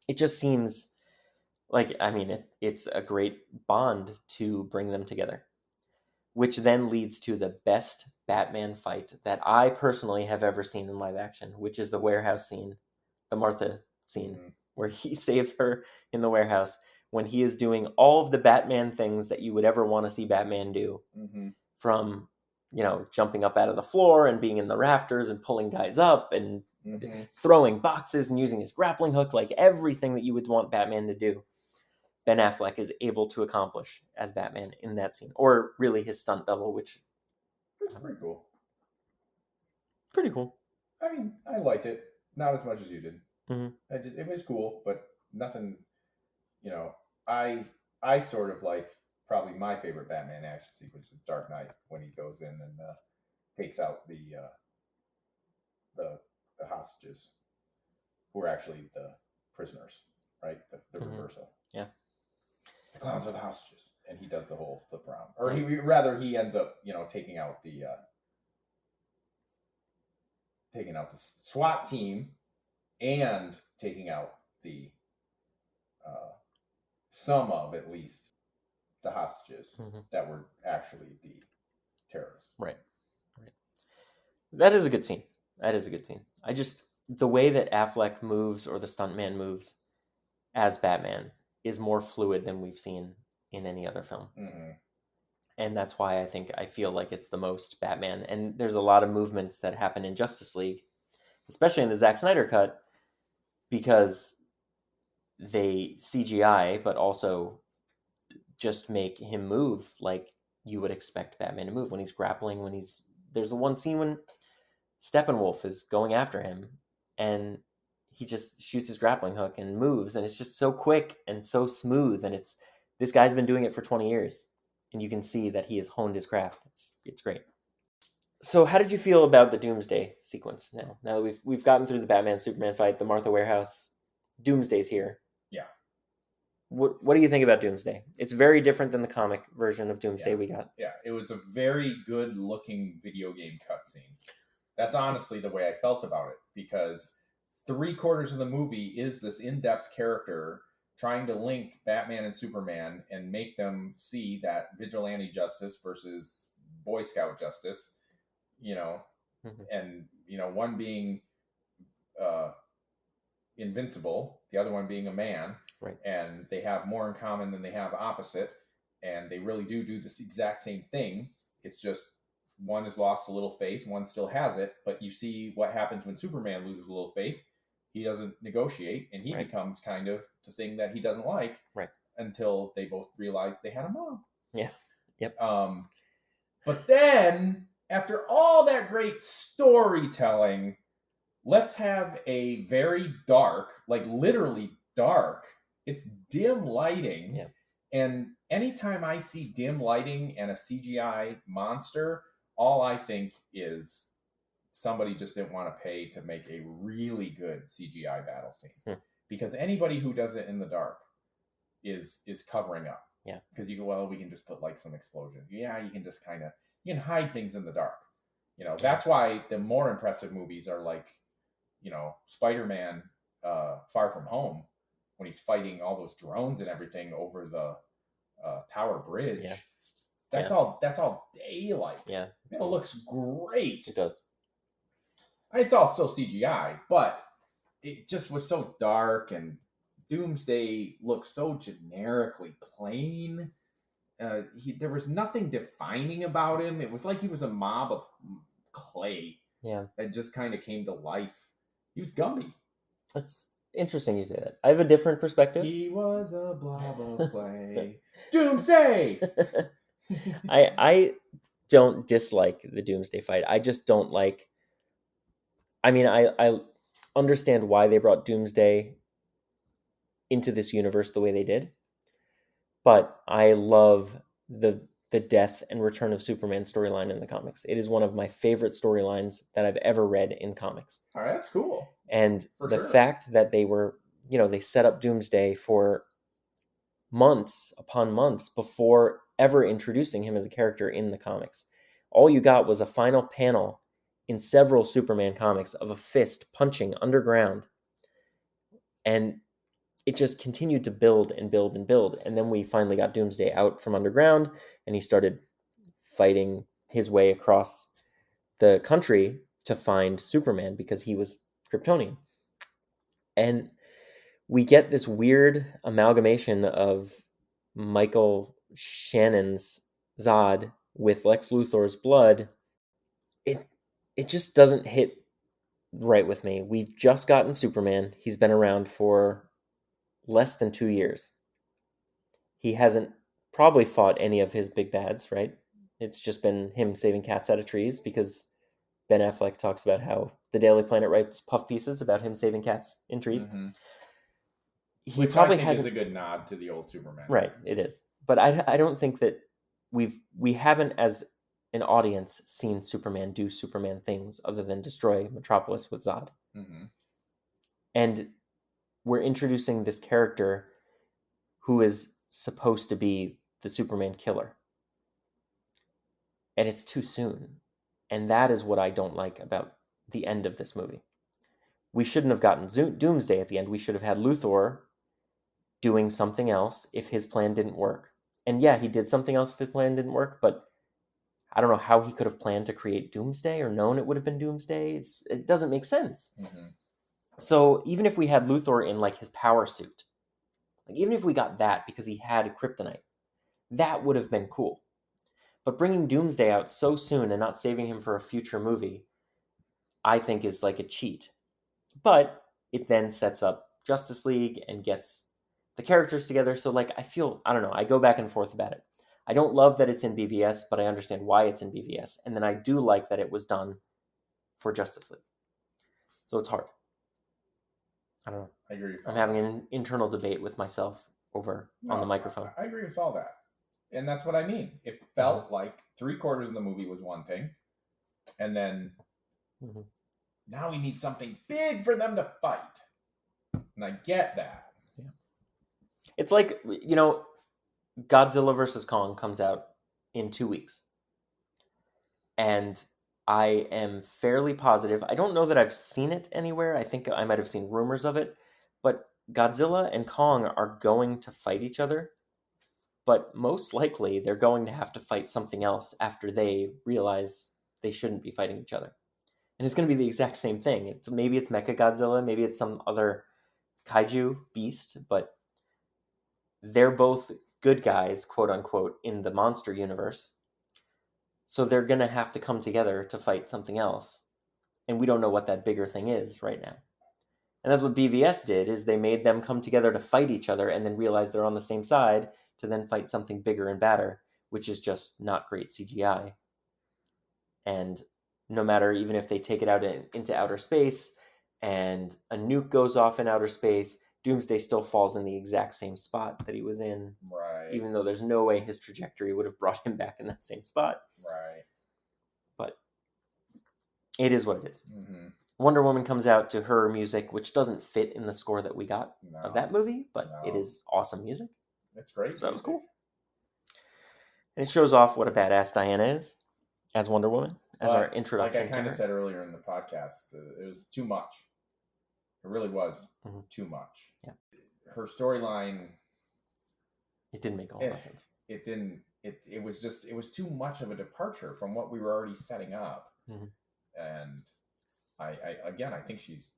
It just seems like, it's a great bond to bring them together, which then leads to the best Batman fight that I personally have ever seen in live action, which is the warehouse scene, the Martha scene, where he saves her in the warehouse when he is doing all of the Batman things that you would ever want to see Batman do, from, jumping up out of the floor and being in the rafters and pulling guys up and throwing boxes and using his grappling hook, like everything that you would want Batman to do. Ben Affleck is able to accomplish as Batman in that scene, or really his stunt double, which It's pretty cool. Pretty cool. I mean, I liked it. Not as much as you did. Mm-hmm. It was cool, but nothing, I sort of like, probably my favorite Batman action sequence is Dark Knight, when he goes in and takes out the hostages. who are actually the prisoners, right? The Mhm. reversal. Yeah. The clowns are the hostages, and he does the whole flip around, or he ends up taking out the SWAT team and taking out the some of at least the hostages Mhm. that were actually the terrorists. Right. That is a good scene. I just the way that Affleck moves or the stuntman moves as Batman is more fluid than we've seen in any other film. Mm-hmm. And that's why I feel like it's the most Batman. And there's a lot of movements that happen in Justice League, especially in the Zack Snyder cut, because they CGI, but also just make him move like you would expect Batman to move when he's grappling. There's the one scene when Steppenwolf is going after him, and he just shoots his grappling hook and moves, and it's just so quick and so smooth. And this guy's been doing it for 20 years, and you can see that he has honed his craft. It's great. So, how did you feel about the Doomsday sequence? Now that we've gotten through the Batman Superman fight, the Martha Warehouse, Doomsday's here. Yeah. What do you think about Doomsday? It's very different than the comic version of Doomsday we got. Yeah, it was a very good looking video game cutscene. That's honestly the way I felt about it, because 3/4 of the movie is this in-depth character trying to link Batman and Superman and make them see that vigilante justice versus Boy Scout justice, Mhm. and one being invincible, the other one being a man, Right. and they have more in common than they have opposite, and they really do this exact same thing. It's just one has lost a little faith, one still has it, but you see what happens when Superman loses a little faith. He doesn't negotiate, and he Right. becomes kind of the thing that he doesn't like, Right. until they both realize they had a mom. Yeah. Yep. But then, after all that great storytelling, let's have a very dark, like literally dark, it's dim lighting. Yeah. And anytime I see dim lighting and a CGI monster, all I think is somebody just didn't want to pay to make a really good CGI battle scene. Because anybody who does it in the dark is covering up. Yeah. Because we can just put like some explosion. Yeah, you can just you can hide things in the dark. That's why the more impressive movies are like, Spider-Man Far From Home, when he's fighting all those drones and everything over the Tower Bridge. Yeah. That's all daylight. Yeah. It looks great. It does. It's all still CGI, but it just was so dark, and Doomsday looked so generically plain. There was nothing defining about him. It was like he was a mob of clay. Yeah. That just kind of came to life. He was Gumby. That's interesting you say that. I have a different perspective. He was a blob of clay. Doomsday! I don't dislike the Doomsday fight. I just don't like... I mean, I understand why they brought Doomsday into this universe the way they did, but I love the death and return of Superman storyline in the comics. It is one of my favorite storylines that I've ever read in comics. All right, that's cool. And For the sure. fact that they were, they set up Doomsday for months upon months before ever introducing him as a character in the comics. All you got was a final panel in several Superman comics of a fist punching underground. And it just continued to build and build and build. And then we finally got Doomsday out from underground, and he started fighting his way across the country to find Superman because he was Kryptonian. And we get this weird amalgamation of Michael Shannon's Zod with Lex Luthor's blood. It just doesn't hit right with me. We've just gotten Superman. He's been around for less than 2 years. He hasn't probably fought any of his big bads, right? It's just been him saving cats out of trees, because Ben Affleck talks about how the Daily Planet writes puff pieces about him saving cats in trees. Mm-hmm. He Which probably I think hasn't. is a good nod to the old Superman. Right, it is. But I don't think that we haven't, as an audience, seen Superman do Superman things other than destroy Metropolis with Zod. Mm-hmm. And we're introducing this character who is supposed to be the Superman killer. And it's too soon. And that is what I don't like about the end of this movie. We shouldn't have gotten Doomsday at the end. We should have had Luthor doing something else if his plan didn't work. And yeah, he did something else if his plan didn't work, but I don't know how he could have planned to create Doomsday or known it would have been Doomsday. It doesn't make sense. Mm-hmm. So even if we had Luthor in like his power suit, like even if we got that because he had kryptonite, that would have been cool. But bringing Doomsday out so soon and not saving him for a future movie, I think is like a cheat. But it then sets up Justice League and gets the characters together. So like I don't know, I go back and forth about it. I don't love that it's in BVS, but I understand why it's in BVS. And then I do like that it was done for Justice League. So it's hard. I don't know. I agree with I'm all having that. an internal debate with myself over on the microphone. I agree with all that. And that's what I mean. It felt like 3/4 of the movie was one thing. And then now we need something big for them to fight. And I get that. Yeah. It's like, you know, Godzilla vs. Kong comes out in 2 weeks. And I am fairly positive. I don't know that I've seen it anywhere. I think I might have seen rumors of it. But Godzilla and Kong are going to fight each other. But most likely, they're going to have to fight something else after they realize they shouldn't be fighting each other. And it's going to be the exact same thing. Maybe it's Mechagodzilla, maybe it's some other kaiju beast, but they're both good guys, quote unquote, in the monster universe. So they're going to have to come together to fight something else. And we don't know what that bigger thing is right now. And that's what BVS did, is they made them come together to fight each other and then realize they're on the same side to then fight something bigger and badder, which is just not great CGI. And no matter, even if they take it out into outer space and a nuke goes off in outer space, Doomsday still falls in the exact same spot that he was in. Right. Even though there's no way his trajectory would have brought him back in that same spot. Right. But it is what it is. Mm-hmm. Wonder Woman comes out to her music, which doesn't fit in the score that we got of that movie, but it is awesome music. It's great. So that was cool. And it shows off what a badass Diana is as Wonder Woman, as our introduction. Like I kind of said earlier in the podcast, it was too much. It really was too much. Yeah. Her storyline. It didn't make a whole lot of sense. It didn't. It was too much of a departure from what we were already setting up. Mm-hmm. And I think she's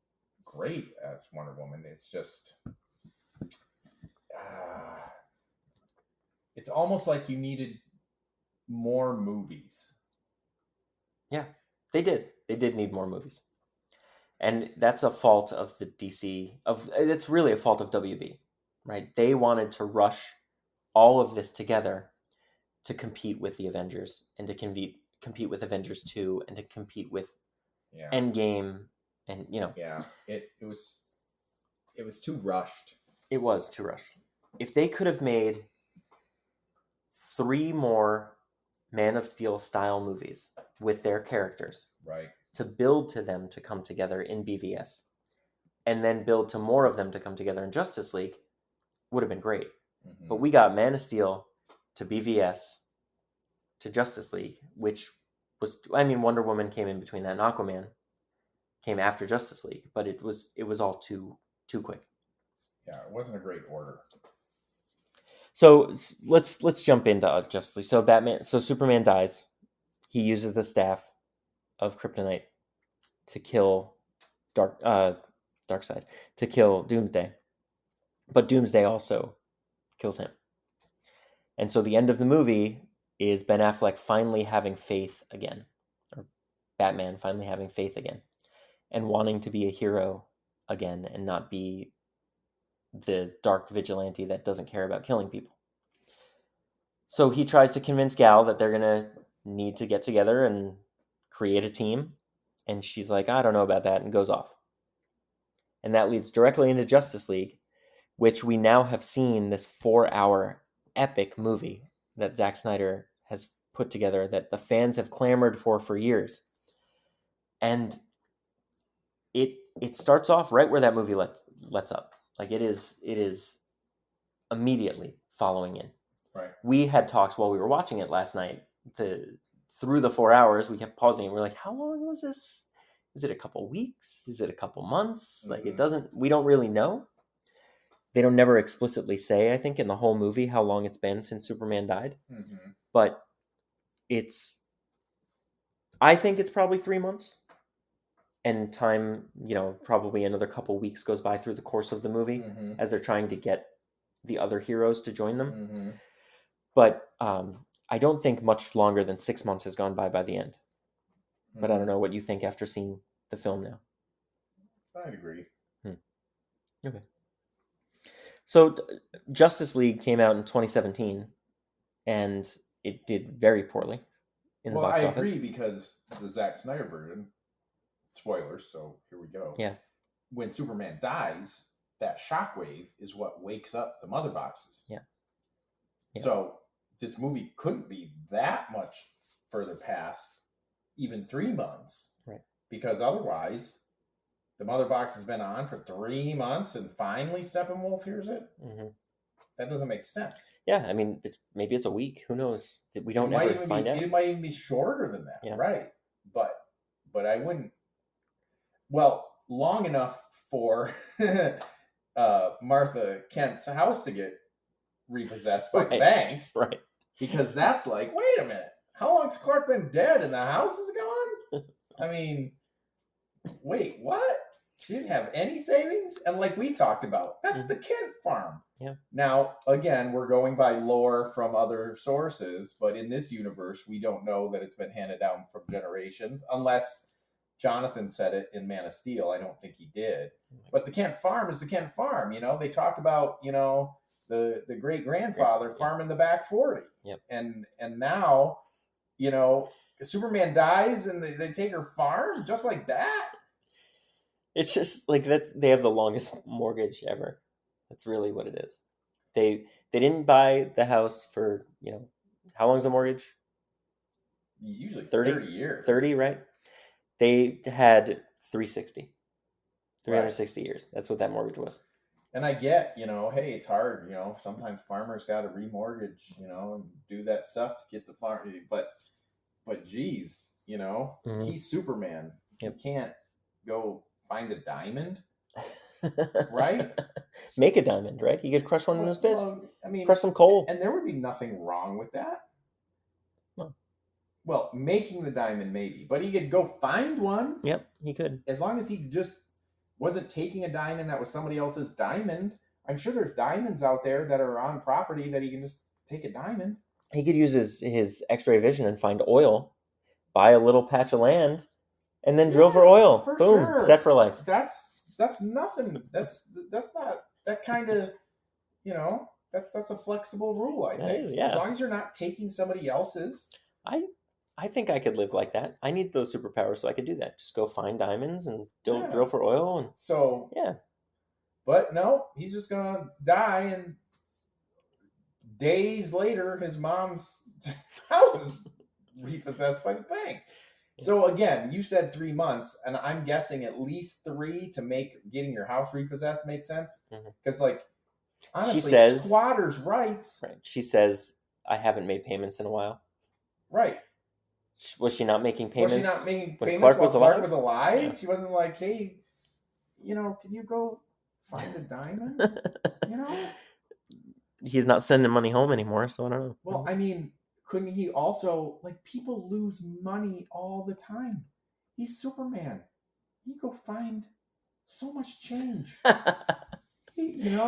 great as Wonder Woman. It's just, it's almost like you needed more movies. Yeah, they did. They did need more movies. And that's a fault of the DC, it's really a fault of WB, right? They wanted to rush all of this together to compete with the Avengers and to compete with Avengers 2 and to compete with Endgame, and it was too rushed. It was too rushed. If they could have made 3 more Man of Steel style movies with their characters, right, to build to them to come together in BVS, and then build to more of them to come together in Justice League, would have been great. Mm-hmm. But we got Man of Steel to BVS to Justice League, which was, Wonder Woman came in between that, and Aquaman came after Justice League, but it was all too quick. Yeah, it wasn't a great order. So let's jump into Justice League. So Superman dies. He uses the staff of kryptonite to kill Darkseid, to kill Doomsday. But Doomsday also kills him. And so the end of the movie is Ben Affleck finally having faith again, or Batman finally having faith again, and wanting to be a hero again and not be the dark vigilante that doesn't care about killing people. So he tries to convince Gal that they're going to need to get together and create a team. And she's like, I don't know about that, and goes off. And that leads directly into Justice League, which we now have seen this 4-hour epic movie that Zack Snyder has put together that the fans have clamored for years. And it it starts off right where that movie lets up. Like it is immediately following in. Right. We had talks while we were watching it last night. Through the 4 hours, we kept pausing and we're like, how long was this? Is it a couple weeks? Is it a couple months? Like we don't really know. They don't never explicitly say, I think, in the whole movie how long it's been since Superman died. Mm-hmm. But I think it's probably 3 months. And time, probably another couple weeks goes by through the course of the movie as they're trying to get the other heroes to join them. Mm-hmm. But I don't think much longer than 6 months has gone by the end. But I don't know what you think after seeing the film now. I'd agree. Okay. So Justice League came out in 2017, and it did very poorly in the box office. I agree because the Zack Snyder version, spoilers, so here we go. Yeah. When Superman dies, that shockwave is what wakes up the mother boxes. Yeah. So this movie couldn't be that much further past even 3 months. Right. Because otherwise, the mother box has been on for 3 months and finally Steppenwolf hears it. Mm-hmm. That doesn't make sense. Yeah, I mean, maybe it's a week. Who knows? We don't ever find out. It might even be shorter than that, Yeah. right? But I wouldn't. Well, long enough for Martha Kent's house to get repossessed by the bank, right? Because that's like, wait a minute, how long's Clark been dead and the house is gone? I mean, wait, what? She didn't have any savings? And like we talked about, that's the Kent farm. Yeah. Now, again, we're going by lore from other sources, but in this universe, we don't know that it's been handed down from generations, unless Jonathan said it in Man of Steel. I don't think he did. But the Kent farm is the Kent farm. They talk about, the great-grandfather farming the back 40. Yep. And now, Superman dies and they take her farm just like that. It's just like they have the longest mortgage ever. That's really what it is. They didn't buy the house for, how long's the mortgage? Usually 30 years. 30, right? They had 360 years. That's what that mortgage was. And I get, hey, it's hard, sometimes farmers got to remortgage, and do that stuff to get the farm. But geez, he's Superman. Yep. He can't go find a diamond, right? Make a diamond, right? He could crush one in his fist. Well, I mean, crush some coal. And there would be nothing wrong with that. No. Well, making the diamond maybe, but he could go find one. Yep, he could. As long as he just wasn't taking a diamond that was somebody else's diamond. I'm sure there's diamonds out there that are on property that he can just take a diamond. He could use his X-ray vision and find oil, buy a little patch of land, and then drill for oil. For Boom, sure. set for life. That's nothing. That's not that kind of, that's a flexible rule, I think. Yeah. As long as you're not taking somebody else's. I think I could live like that. I need those superpowers so I could do that. Just go find diamonds and drill for oil. And so, yeah. But no, he's just going to die. And days later, his mom's house is repossessed by the bank. So again, you said 3 months, and I'm guessing at least 3 to make getting your house repossessed make sense. Because, honestly, squatters' rights. Right. She says, I haven't made payments in a while. Right. Was she not making payments? Was she not making when payments Clark while was alive? Clark was alive? Yeah. She wasn't like, hey, can you go find a diamond? He's not sending money home anymore, so I don't know. Well, I mean, couldn't he also, people lose money all the time. He's Superman. He go find so much change.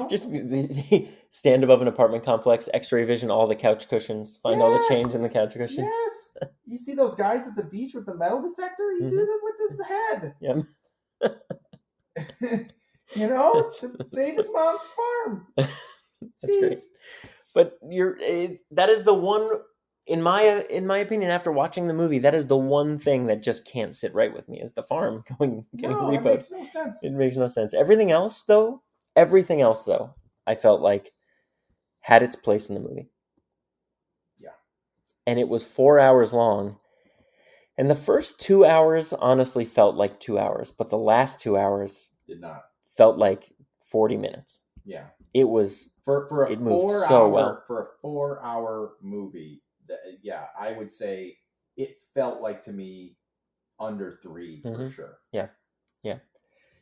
Just stand above an apartment complex, X-ray vision all the couch cushions, find all the change in the couch cushions. Yes. You see those guys at the beach with the metal detector? He do that with his head. Yeah. To save his mom's farm. That's great. But that is the one, in my opinion, after watching the movie, that is the one thing that just can't sit right with me, is the farm getting repoed. It makes no sense. It makes no sense. Everything else though, I felt like had its place in the movie. Yeah. And it was 4 hours long. And the first 2 hours honestly felt like 2 hours, but the last 2 hours Did not. felt like 40 minutes. Yeah. It was For a it moved 4 so hour well. for a 4 hour movie, I would say it felt like to me under 3 for sure. Yeah.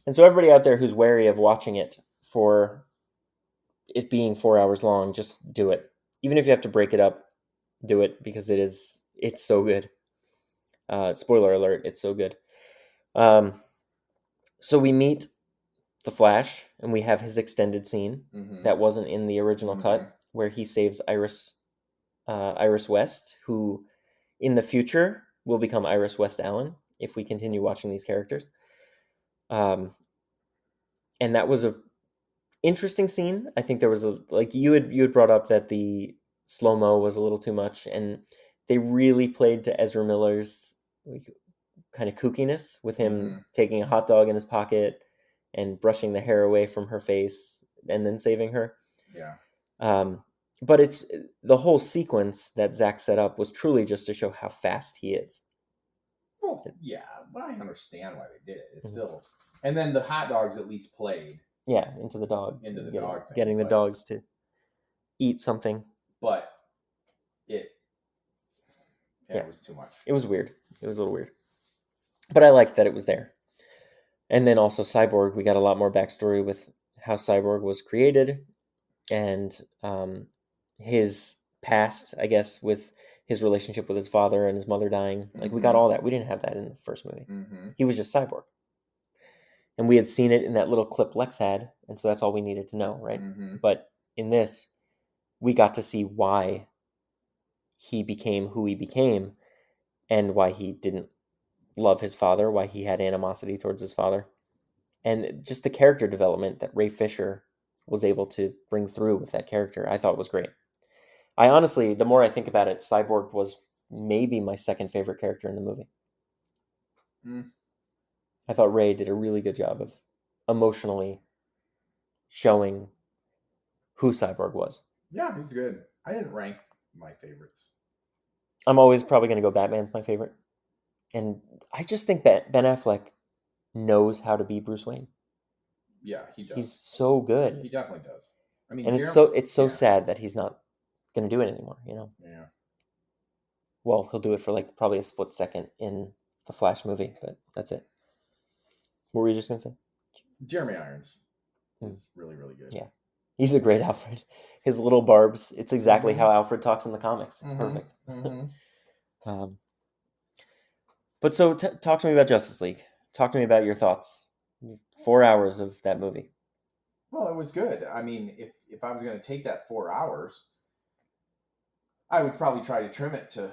And so everybody out there who's wary of watching it for it being 4 hours long, just do it. Even if you have to break it up, do it because it's so good. Spoiler alert, it's so good. So we meet the Flash and we have his extended scene that wasn't in the original cut where he saves Iris West, who in the future will become Iris West Allen if we continue watching these characters. And that was a interesting scene. I think there was like you had brought up that the slow-mo was a little too much, and they really played to Ezra Miller's kind of kookiness with him taking a hot dog in his pocket and brushing the hair away from her face and then saving her. Yeah. But it's the whole sequence that Zack set up was truly just to show how fast he is. Well, yeah, but I understand why they did it. It's still, and then the hot dogs at least played. Yeah, into the dog thing, getting the dogs to eat something. But it was too much. It was weird. It was a little weird. But I liked that it was there. And then also Cyborg, we got a lot more backstory with how Cyborg was created and his past, I guess, with his relationship with his father and his mother dying. Like, we got all that. We didn't have that in the first movie. He was just Cyborg. And we had seen it in that little clip Lex had, and so that's all we needed to know, right? But in this, we got to see why he became who he became and why he didn't love his father, why he had animosity towards his father. And just the character development that Ray Fisher was able to bring through with that character, I thought was great. I honestly, the more I think about it, Cyborg was maybe my second favorite character in the movie. I thought Ray did a really good job of emotionally showing who Cyborg was. Yeah, he was good. I didn't rank my favorites. I'm always probably going to go Batman's my favorite. And I just think Ben Affleck knows how to be Bruce Wayne. Yeah, he does. He's so good. He definitely does. I mean, and it's so sad that he's not going to do it anymore, you know? Yeah. Well, he'll do it for like probably a split second in the Flash movie, but that's it. What were you just going to say? Jeremy Irons is really, really good. Yeah. He's a great Alfred. His little barbs, it's exactly how Alfred talks in the comics. It's perfect. But so talk to me about Justice League. Talk to me about your thoughts. 4 hours of that movie. Well, it was good. I mean, if I was going to take that 4 hours, I would probably try to trim it to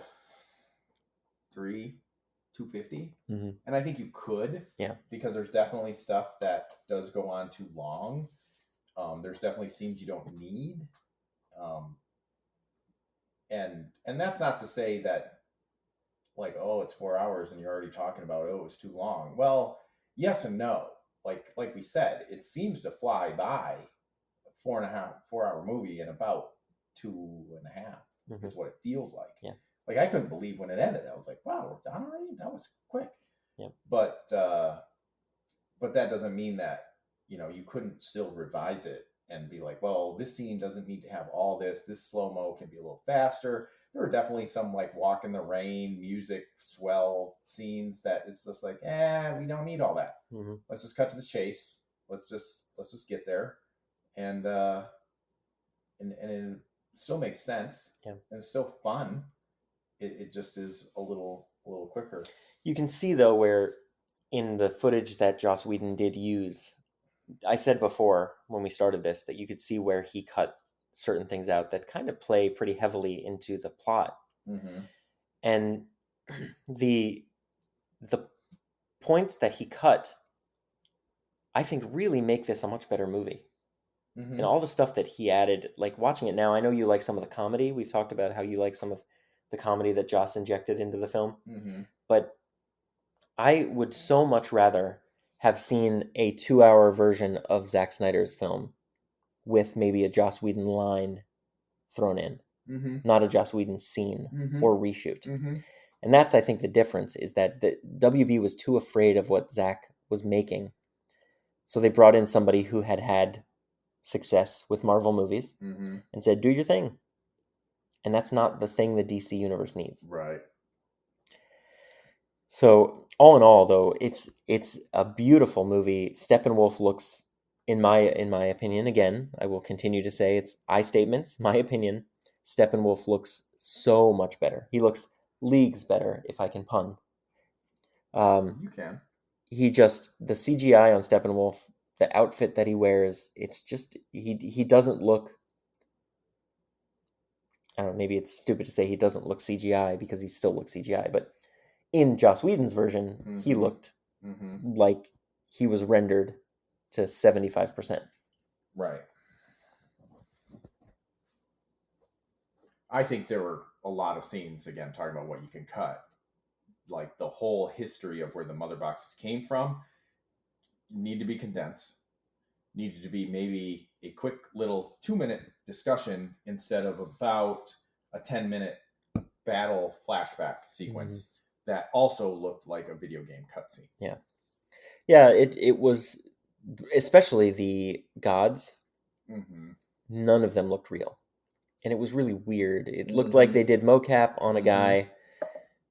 250. And I think you could. Yeah. Because there's definitely stuff that does go on too long. There's definitely scenes you don't need. And that's not to say that, like, oh, it's 4 hours and you're already talking about, oh, it's too long. Well, yes and no. Like we said, it seems to fly by. 4 hour movie in about 2.5 is what it feels like. Yeah. Like, I couldn't believe when it ended. I was like, wow, we're done already? That was quick. Yeah. But that doesn't mean that, you couldn't still revise it and be like, well, this scene doesn't need to have all this. This slow-mo can be a little faster. There were definitely some, like, walk in the rain, music, swell scenes that it's just like, we don't need all that. Let's just cut to the chase. Let's just get there. And it still makes sense. Yeah. And it's still fun. It just is a little quicker. You can see, though, where in the footage that Joss Whedon did use, I said before when we started this that you could see where he cut certain things out that kind of play pretty heavily into the plot. And the points that he cut, I think, really make this a much better movie. And all the stuff that he added, like watching it now, I know you like some of the comedy. We've talked about how you like some of the comedy that Joss injected into the film. But I would so much rather have seen a 2-hour version of Zack Snyder's film with maybe a Joss Whedon line thrown in, not a Joss Whedon scene or reshoot. And that's, I think, the difference, is that the WB was too afraid of what Zack was making. So they brought in somebody who had success with Marvel movies Mm-hmm. and said, do your thing. And that's not the thing the DC universe needs. Right. So all in all, though, it's a beautiful movie. Steppenwolf looks, in my opinion, again, I will continue to say it's I statements, my opinion, Steppenwolf looks so much better. He looks leagues better, if I can pun. You can. The CGI on Steppenwolf, the outfit that he wears, it's just, he doesn't look, I don't know, maybe it's stupid to say he doesn't look CGI because he still looks CGI, but in Joss Whedon's version, he looked like he was rendered to 75%. Right. I think there were a lot of scenes, again, talking about what you can cut. Like the whole history of where the mother boxes came from need to be condensed. Needed to be maybe a quick little 2-minute discussion instead of about a 10-minute battle flashback sequence that also looked like a video game cutscene. Yeah. Yeah, it was, especially the gods, none of them looked real. And it was really weird. It looked like they did mocap on a guy,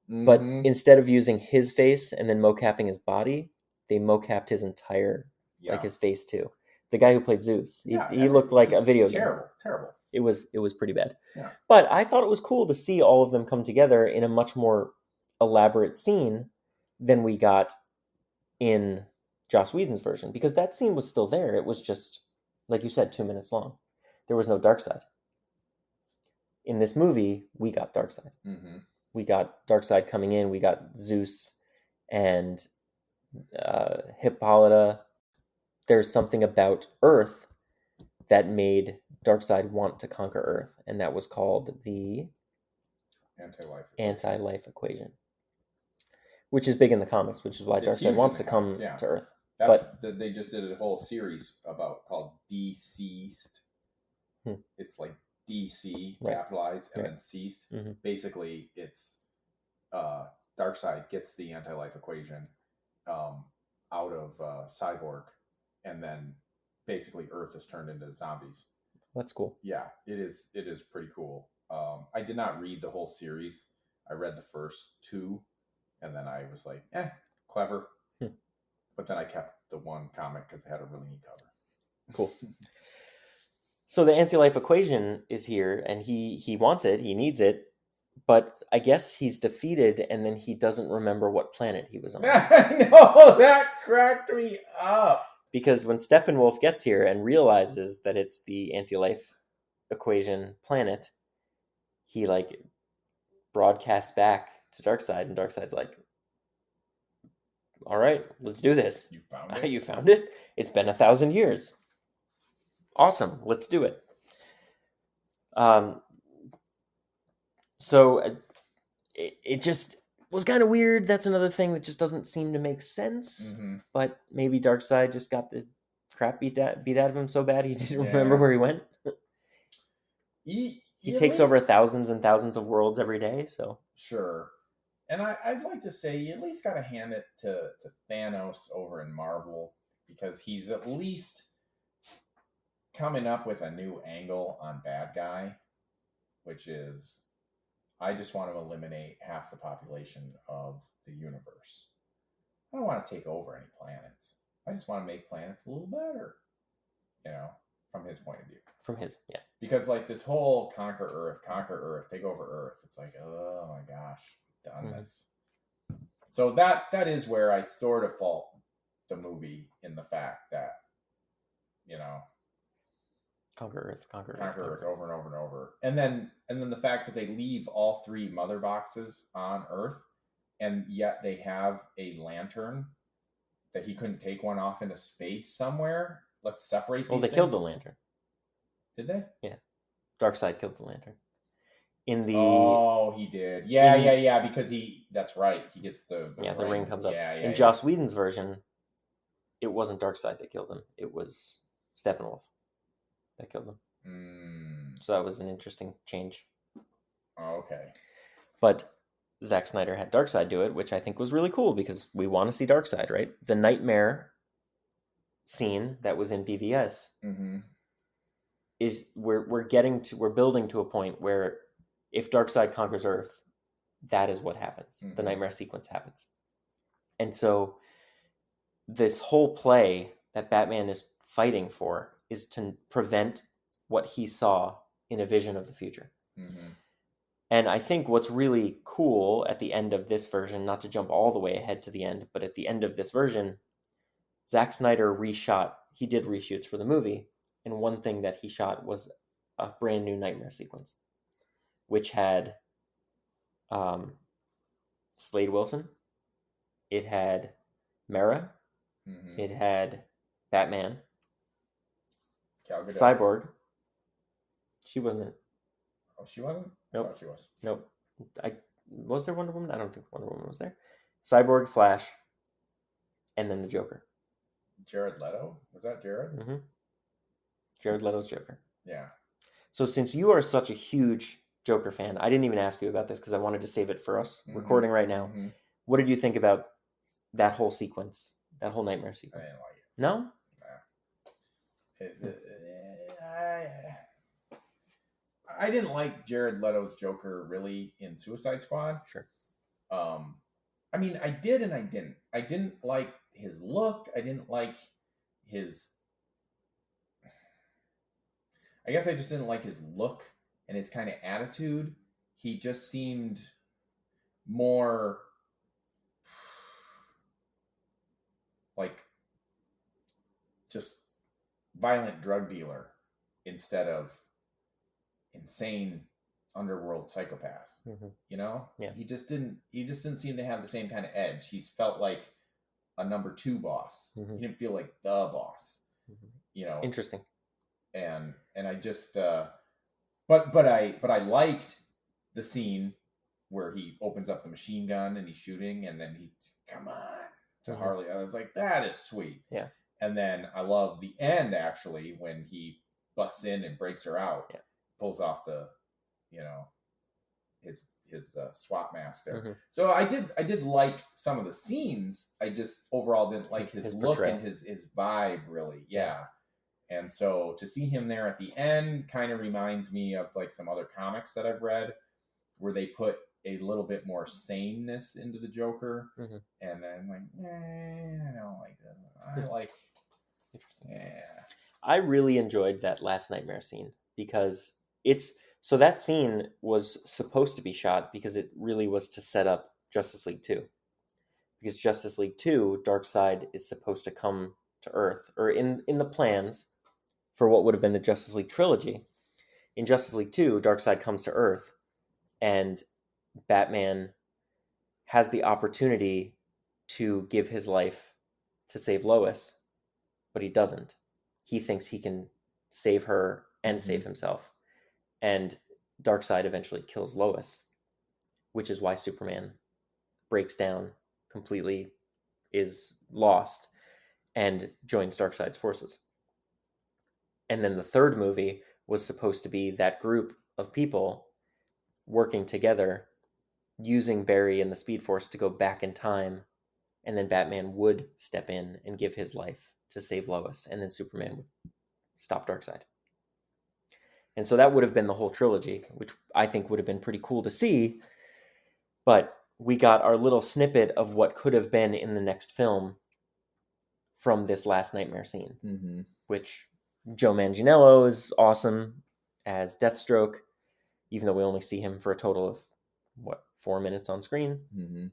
but instead of using his face and then mocapping his body, they mocapped his entire, like his face too. The guy who played Zeus, he looked like a video game. Terrible. It was pretty bad. Yeah. But I thought it was cool to see all of them come together in a much more elaborate scene than we got in Joss Whedon's version, because that scene was still there. It was just, like you said, 2 minutes long. There was no Darkseid. In this movie, we got Darkseid. We got Darkseid coming in. We got Zeus and Hippolyta. There's something about Earth that made Darkseid want to conquer Earth, and that was called the anti-life equation, which is big in the comics, which is why Darkseid wants to come to Earth. They just did a whole series called Deceased. It's like DC capitalized and then ceased. Basically, it's Darkseid gets the anti-life equation out of Cyborg, and then basically Earth is turned into zombies. That's cool. Yeah, it is pretty cool. I did not read the whole series. I read the first 2, and then I was like, clever. But then I kept the one comic because it had a really neat cover. Cool. So the anti-life equation is here, and he wants it, he needs it, but I guess he's defeated, and then he doesn't remember what planet he was on. I know, that cracked me up. Because when Steppenwolf gets here and realizes that it's the anti-life equation planet, he broadcasts back to Darkseid, and Darkseid's like, all right, let's do this. You found it? You found it? It's been 1,000 years. Awesome, let's do it. So it just was kind of weird. That's another thing that just doesn't seem to make sense. But maybe Darkseid just got the crap beat out of him so bad he didn't remember where he went. He takes over thousands and thousands of worlds every day. So sure. And I'd like to say you at least got to hand it to Thanos over in Marvel, because he's at least coming up with a new angle on bad guy, which is, I just want to eliminate half the population of the universe. I don't want to take over any planets. I just want to make planets a little better, from his point of view. From his, yeah. Because this whole conquer Earth, take over Earth, it's like, oh my gosh, done this. So that is where I sort of fault the movie, in the fact that, Conquer Earth over and over and over. And then the fact that they leave all 3 mother boxes on Earth, and yet they have a lantern that he couldn't take one off into space somewhere. Let's separate these Well, they things. killed the lantern. Did they? Yeah. Darkseid killed the lantern. Oh, he did. Yeah, because that's right. He gets the ring comes up. Yeah, in Joss Whedon's version, it wasn't Darkseid that killed him. It was Steppenwolf that killed him. So that was an interesting change. Okay. But Zack Snyder had Darkseid do it, which I think was really cool because we want to see Darkseid, right? The nightmare scene that was in BVS Mm-hmm. is we're building to a point where if Darkseid conquers Earth, that is what happens. Mm-hmm. The nightmare sequence happens. And so this whole play that Batman is fighting for is to prevent what he saw in a vision of the future. Mm-hmm. And I think what's really cool at the end of this version, not to jump all the way ahead to the end, but at the end of this version, Zack Snyder he did reshoots for the movie, and one thing that he shot was a brand new nightmare sequence, which had Slade Wilson, it had Mera, Mm-hmm. it had Batman, Gal Gadot. Cyborg. She wasn't in it. Oh, she wasn't? Nope. I thought she was. Nope. Was there Wonder Woman? I don't think Wonder Woman was there. Cyborg, Flash, and then the Joker. Jared Leto? Was that Jared? Mm-hmm. Jared Leto's Joker. Yeah. So since you are such a huge Joker fan, I didn't even ask you about this because I wanted to save it for us recording right now. Mm-hmm. What did you think about that whole sequence, that whole nightmare I sequence? didn't like it. No? I didn't like Jared Leto's Joker really in Suicide Squad. Sure. I mean, I did and I didn't. I didn't like his look. I didn't like his. I guess I just didn't like his look and his kind of attitude. He just seemed more like just violent drug dealer instead of insane underworld psychopath. Mm-hmm. You know? Yeah. He just didn't seem to have the same kind of edge. He's felt like a number 2 boss. Mm-hmm. He didn't feel like the boss. Mm-hmm. You know. Interesting. And I just but I liked the scene where he opens up the machine gun and he's shooting and then he come on to Mm-hmm. Harley. I was like, that is sweet. Yeah. And then I love the end actually when he busts in and breaks her out. Yeah. Pulls off the, his SWAT mask there. Mm-hmm. So I did like some of the scenes. I just overall didn't like his look portrayal. and his vibe really. Yeah. And so to see him there at the end kind of reminds me of like some other comics that I've read where they put a little bit more saneness into the Joker. Mm-hmm. And I'm like, I don't like that. I like, yeah. I really enjoyed that last nightmare scene because so that scene was supposed to be shot because it really was to set up Justice League 2. Because Justice League 2, Darkseid is supposed to come to Earth, or in the plans for what would have been the Justice League trilogy. In Justice League 2, Darkseid comes to Earth, and Batman has the opportunity to give his life to save Lois, but he doesn't. He thinks he can save her and save himself. And Darkseid eventually kills Lois, which is why Superman breaks down completely, is lost, and joins Darkseid's forces. And then the third movie was supposed to be that group of people working together, using Barry and the Speed Force to go back in time, and then Batman would step in and give his life to save Lois, and then Superman would stop Darkseid. And so that would have been the whole trilogy, which I think would have been pretty cool to see, but we got our little snippet of what could have been in the next film from this last nightmare scene, which Joe Manganiello is awesome as Deathstroke, even though we only see him for a total of, 4 minutes on screen.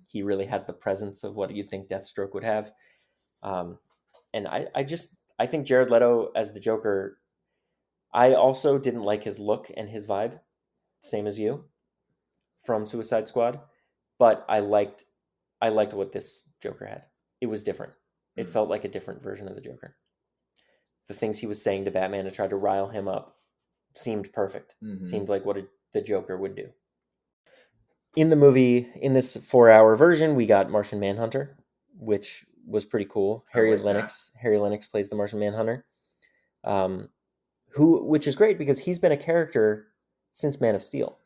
He really has the presence of what you'd think Deathstroke would have. And I think Jared Leto as the Joker, I also didn't like his look and his vibe, same as you, from Suicide Squad, but I liked what this Joker had. It was different. It felt like a different version of the Joker. The things he was saying to Batman to try to rile him up seemed perfect. Seemed like what the Joker would do. In the movie, in this 4-hour version, we got Martian Manhunter, which was pretty cool. Harry Lennox plays the Martian Manhunter, which is great because he's been a character since Man of Steel.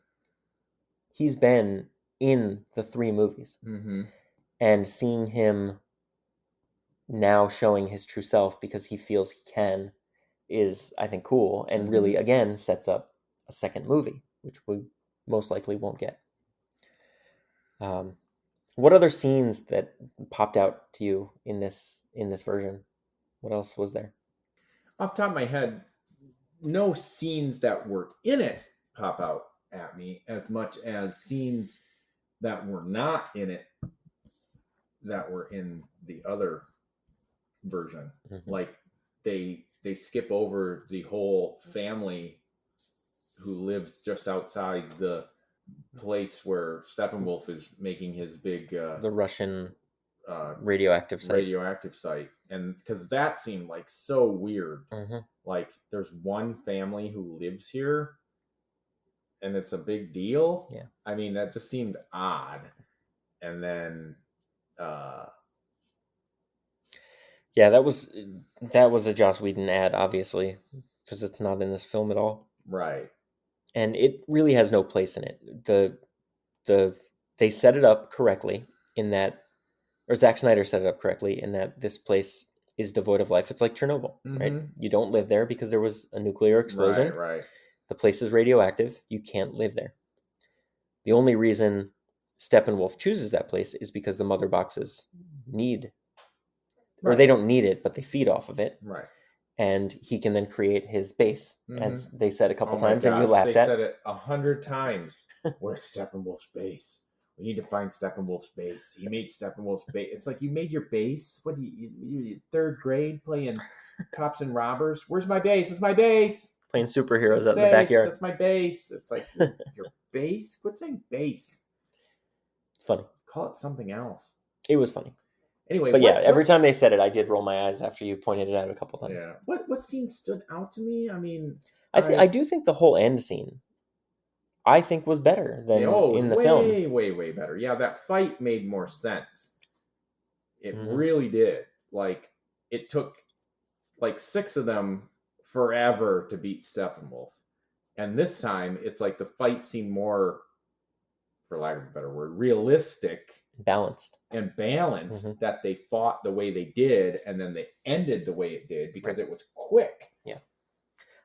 He's been in the 3 movies. Mm-hmm. And seeing him now showing his true self because he feels he can is, I think, cool, and really, again, sets up a second movie, which we most likely won't get. What other scenes that popped out to you in this version? What else was there? Off the top of my head, no scenes that were in it pop out at me as much as scenes that were not in it that were in the other version. Mm-hmm. Like they skip over the whole family who lives just outside the place where Steppenwolf is making his big the Russian radioactive site, and because that seemed like so weird. Mm-hmm. Like there's one family who lives here and it's a big deal. Yeah, I mean, that just seemed odd. And then yeah, that was a Joss Whedon ad, obviously, because it's not in this film at all. Right. And it really has no place in it. They set it up correctly in that, or Zack Snyder set it up correctly in that this place is devoid of life. It's like Chernobyl, right? You don't live there because there was a nuclear explosion. Right. The place is radioactive. You can't live there. The only reason Steppenwolf chooses that place is because the mother boxes need, or they don't need it, but they feed off of it. Right. And he can then create his base, as they said a couple times, and you They laughed at. said it 100 times. Where's Steppenwolf's base? We need to find Steppenwolf's base. He made Steppenwolf's base. It's like, you made your base? What do you 3rd grade playing cops and robbers? Where's my base? It's my base. Playing superheroes out in the backyard. That's my base. It's like, your base? Quit saying base. It's funny. Call it something else. It was funny. Anyway, but every time they said it, I did roll my eyes after you pointed it out a couple times. Yeah. What scene stood out to me? I mean, I do think the whole end scene, I think, was better than in the film. Way better. Yeah, that fight made more sense. It really did. Like, it took like 6 of them forever to beat Steppenwolf. And this time, it's like the fight seemed more, for lack of a better word, realistic. Balanced. That they fought the way they did, and then they ended the way it did because it was quick. Yeah,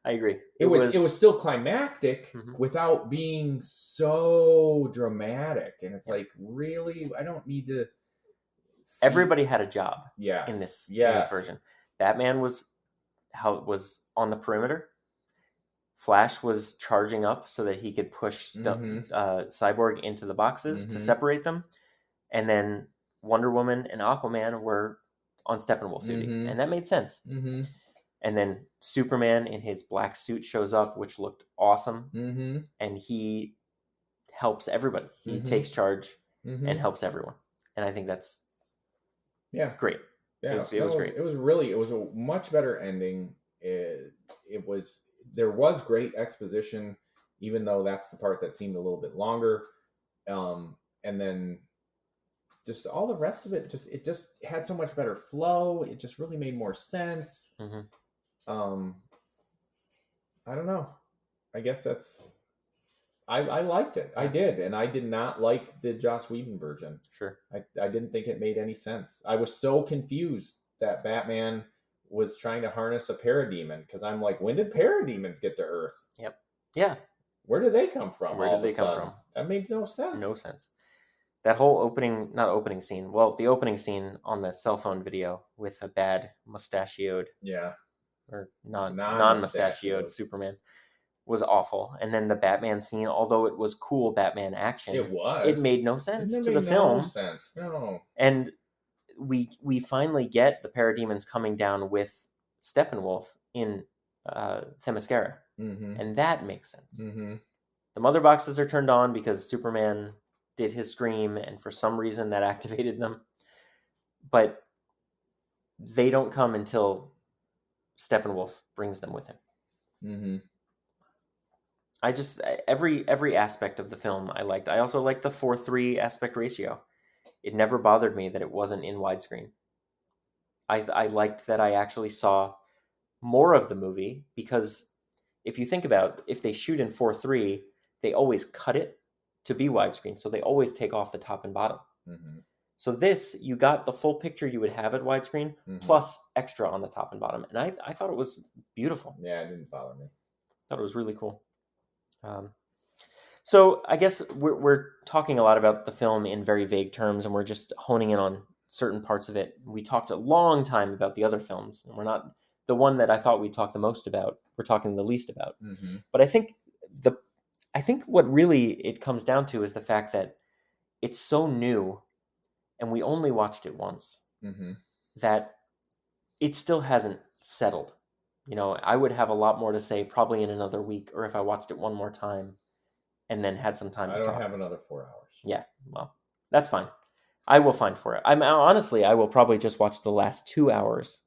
I agree. It was still climactic without being so dramatic, and it's like, really, I don't need to. Everybody had a job. Yes. In this version, Batman was on the perimeter. Flash was charging up so that he could push Cyborg into the boxes to separate them. And then Wonder Woman and Aquaman were on Steppenwolf duty. And that made sense. And then Superman in his black suit shows up, which looked awesome. And he helps everybody. He takes charge and helps everyone. And I think that's great. Yeah, it was great. It was a much better ending. There was great exposition, even though that's the part that seemed a little bit longer. And then just all the rest of it, it just had so much better flow. It just really made more sense. I don't know. I guess I liked it. I did. And I did not like the Joss Whedon version. Sure. I didn't think it made any sense. I was so confused that Batman was trying to harness a parademon, because I'm like, when did parademons get to Earth? Yep. Yeah. Where did they come from? Where did they come from? That made no sense. No sense. That whole the opening scene on the cell phone video with a bad mustachioed, or non-mustachioed Superman was awful. And then the Batman scene, although it was cool Batman action, it made no sense to the film. No. And we finally get the parademons coming down with Steppenwolf in Themyscira, and that makes sense. The mother boxes are turned on because Superman did his scream, and for some reason that activated them. But they don't come until Steppenwolf brings them with him. I just every aspect of the film I liked. I also liked the 4:3 aspect ratio. It never bothered me that it wasn't in widescreen. I liked that I actually saw more of the movie, because if you think about, if they shoot in 4:3, they always cut it to be widescreen, so they always take off the top and bottom. Mm-hmm. So this, you got the full picture you would have at widescreen, plus extra on the top and bottom. And I thought it was beautiful. Yeah, it didn't bother me. Thought it was really cool. So I guess we're talking a lot about the film in very vague terms, and we're just honing in on certain parts of it. We talked a long time about the other films, and we're not the one that I thought we'd talk the most about. We're talking the least about. Mm-hmm. But I think what really it comes down to is the fact that it's so new, and we only watched it once, that it still hasn't settled. You know, I would have a lot more to say probably in another week, or if I watched it one more time and then had some time to talk. I don't have another 4 hours. Yeah, well, that's fine. I will find for it. I will probably just watch the last 2 hours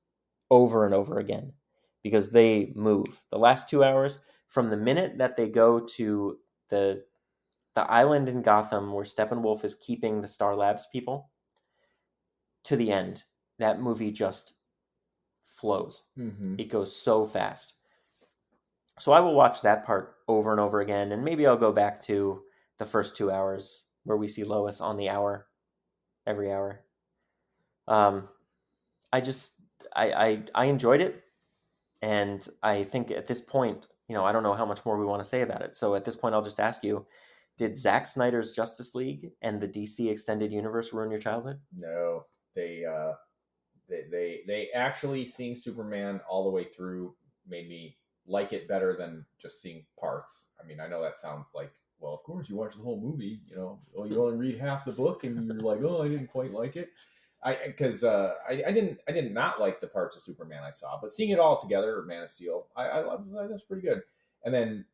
over and over again because they move. The last 2 hours, from the minute that they go to the island in Gotham where Steppenwolf is keeping the Star Labs people, to the end, that movie just flows. It goes so fast. So I will watch that part over and over again, and maybe I'll go back to the first 2 hours where we see Lois on the hour, every hour. I enjoyed it, and I think at this point, you know, I don't know how much more we want to say about it. So at this point, I'll just ask you, did Zack Snyder's Justice League and the DC Extended Universe ruin your childhood? No, they actually, seeing Superman all the way through made me like it better than just seeing parts. I mean, I know that sounds like, well, of course you watch the whole movie, you know, well, you only read half the book and you're like, oh, I didn't quite like it. I did not like the parts of Superman I saw, but seeing it all together, Man of Steel, I that's pretty good. And then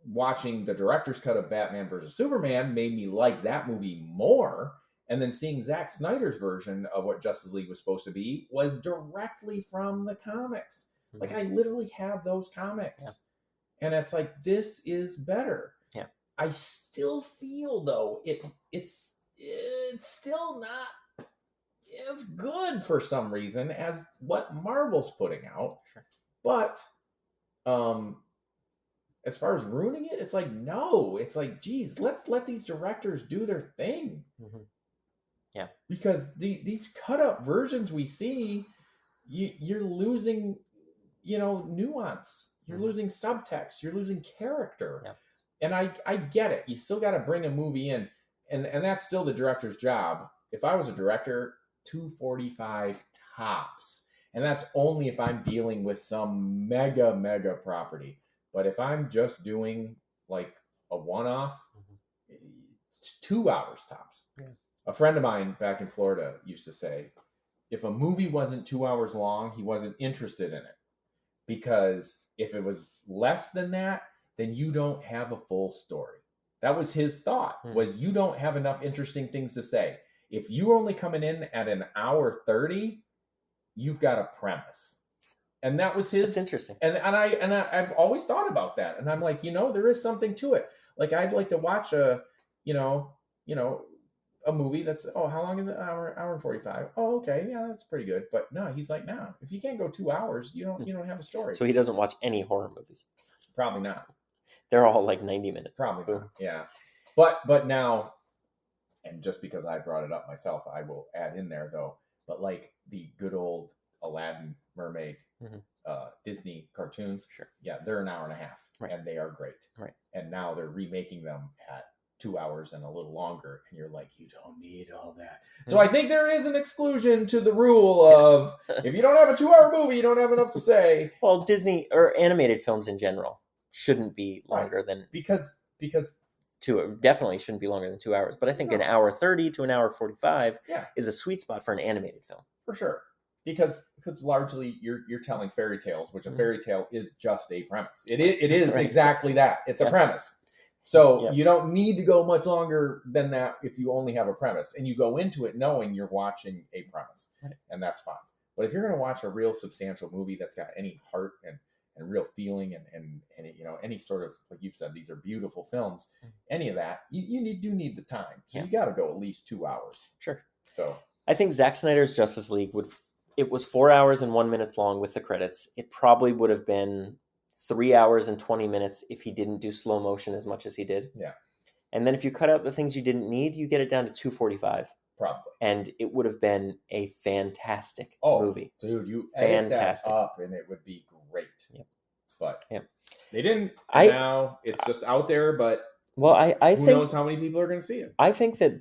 watching the director's cut of Batman versus Superman made me like that movie more. And then seeing Zack Snyder's version of what Justice League was supposed to be was directly from the comics. Like, I literally have those comics. Yeah. And it's like, this is better. Yeah. I still feel, though, it's still not as good for some reason as what Marvel's putting out. Sure. But as far as ruining it, it's like, no. It's like, geez, let's let these directors do their thing. Yeah. Because these cut-up versions we see, you're losing, you know, nuance. You're losing subtext. You're losing character. Yeah. And I get it. You still got to bring a movie in. And that's still the director's job. If I was a director, 245 tops. And that's only if I'm dealing with some mega property. But if I'm just doing like a one-off, 2 hours tops. Yeah. A friend of mine back in Florida used to say, if a movie wasn't 2 hours long, he wasn't interested in it. Because if it was less than that, then you don't have a full story. That was his thought, was you don't have enough interesting things to say. If you're only coming in at an hour 30, you've got a premise. And that was his. That's interesting. And I've always thought about that. And I'm like, you know, there is something to it. Like, I'd like to watch a movie that's, oh, how long is it? Hour and 45. Oh, okay. Yeah, that's pretty good. But no, he's like, no, if you can't go 2 hours, you don't have a story. So he doesn't watch any horror movies? Probably not. They're all like 90 minutes. Probably not. Yeah. But now, and just because I brought it up myself, I will add in there though, but like the good old Aladdin, Mermaid, Disney cartoons. Sure. Yeah, they're an hour and a half. Right. And they are great. Right. And now they're remaking them at 2 hours and a little longer, and you're like, you don't need all that. So I think there is an exclusion to the rule of if you don't have a 2 hour movie, you don't have enough to say. Well, Disney or animated films in general shouldn't be longer than because definitely shouldn't be longer than 2 hours. But I think an hour 30 to an hour 45 is a sweet spot for an animated film. For sure. Because largely you're telling fairy tales, which a fairy tale is just a premise. It is right. Exactly that. It's a premise. So you don't need to go much longer than that if you only have a premise. And you go into it knowing you're watching a premise. Right. And that's fine. But if you're going to watch a real substantial movie that's got any heart and real feeling and you know, any sort of, like you've said, these are beautiful films, any of that, you do need the time. So you got to go at least 2 hours. Sure. So I think Zack Snyder's Justice League it was 4 hours and 1 minute long with the credits. It probably would have been 3 hours and 20 minutes if he didn't do slow motion as much as he did. Yeah. And then if you cut out the things you didn't need, you get it down to 245. Probably. And it would have been a fantastic Oh, movie. dude, you edit Fantastic. that up and it would be great. Yep. But Yep. they didn't. And now it's just out there, but Well, I who think knows how many people are going to see it. I think that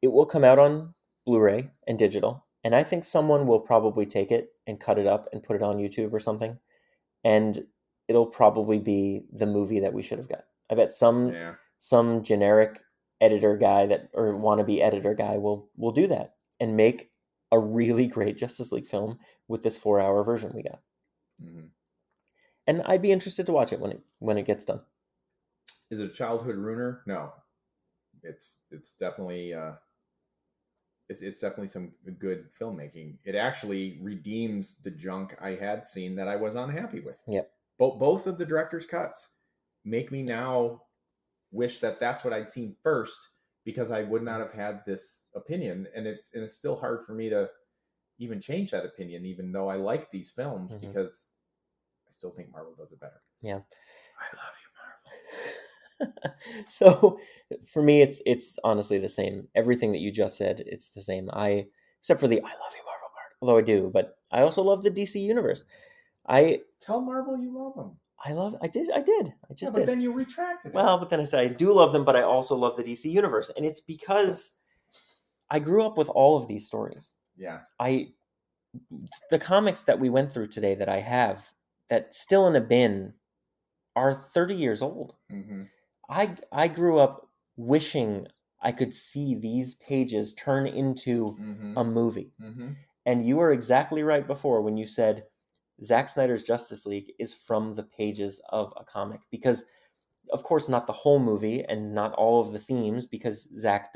it will come out on Blu-ray and digital, and I think someone will probably take it and cut it up and put it on YouTube or something, and it'll probably be the movie that we should have got. I bet some generic editor guy or wannabe editor guy will do that and make a really great Justice League film with this 4-hour version we got. Mm-hmm. And I'd be interested to watch it when it gets done. Is it a childhood ruiner? No. It's definitely it's definitely some good filmmaking. It actually redeems the junk I had seen that I was unhappy with. Yep. Both of the director's cuts make me now wish that that's what I'd seen first, because I would not have had this opinion, and it's still hard for me to even change that opinion, even though I like these films, Mm-hmm. because I still think Marvel does it better. Yeah. I love you, Marvel. So for me, it's honestly the same. Everything that you just said, it's the same. Except for the I love you, Marvel part. Although I do, but I also love the DC universe. Tell Marvel you love them. I did. I just but did. then you retracted it. Well, but then I said I do love them, but I also love the DC universe, and it's because I grew up with all of these stories. Yeah. The comics that we went through today that I have that still in a bin are 30 years old. Mm-hmm. I grew up wishing I could see these pages turn into Mm-hmm. a movie. Mm-hmm. And you were exactly right before when you said Zack Snyder's Justice League is from the pages of a comic. Because, of course, not the whole movie and not all of the themes, because Zack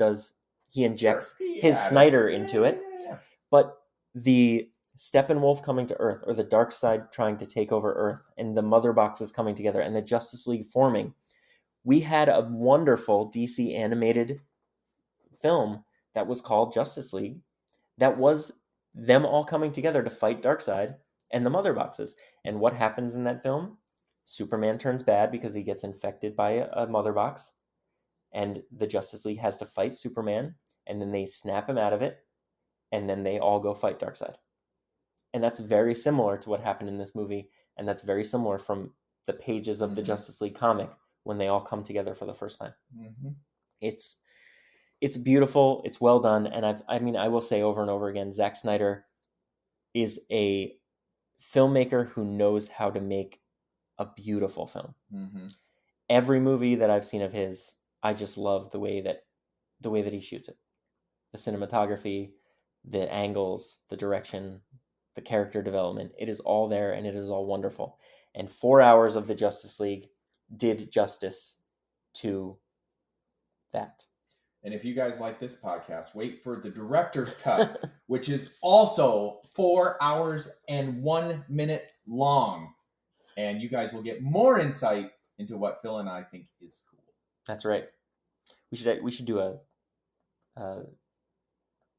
he injects his Snyder into it. Yeah. But the Steppenwolf coming to Earth, or the Dark Side trying to take over Earth, and the Mother Boxes coming together, and the Justice League forming. We had a wonderful DC animated film that was called Justice League that was them all coming together to fight Darkseid and the Mother Boxes. And what happens in that film? Superman turns bad because he gets infected by a Mother Box, and the Justice League has to fight Superman, and then they snap him out of it, and then they all go fight Darkseid. And that's very similar to what happened in this movie, and that's very similar from the pages of the Justice League comic when they all come together for the first time. Mm-hmm. It's beautiful, it's well done, and I will say over and over again, Zack Snyder is a filmmaker who knows how to make a beautiful film. Mm-hmm. Every movie that I've seen of his, I just love the way that he shoots it. The cinematography, the angles, the direction, the character development, it is all there and it is all wonderful. And 4 hours of the Justice League did justice to that. And if you guys like this podcast, wait for the director's cut, which is also 4 hours and 1 minute long. And you guys will get more insight into what Phil and I think is cool. That's right. We should do a what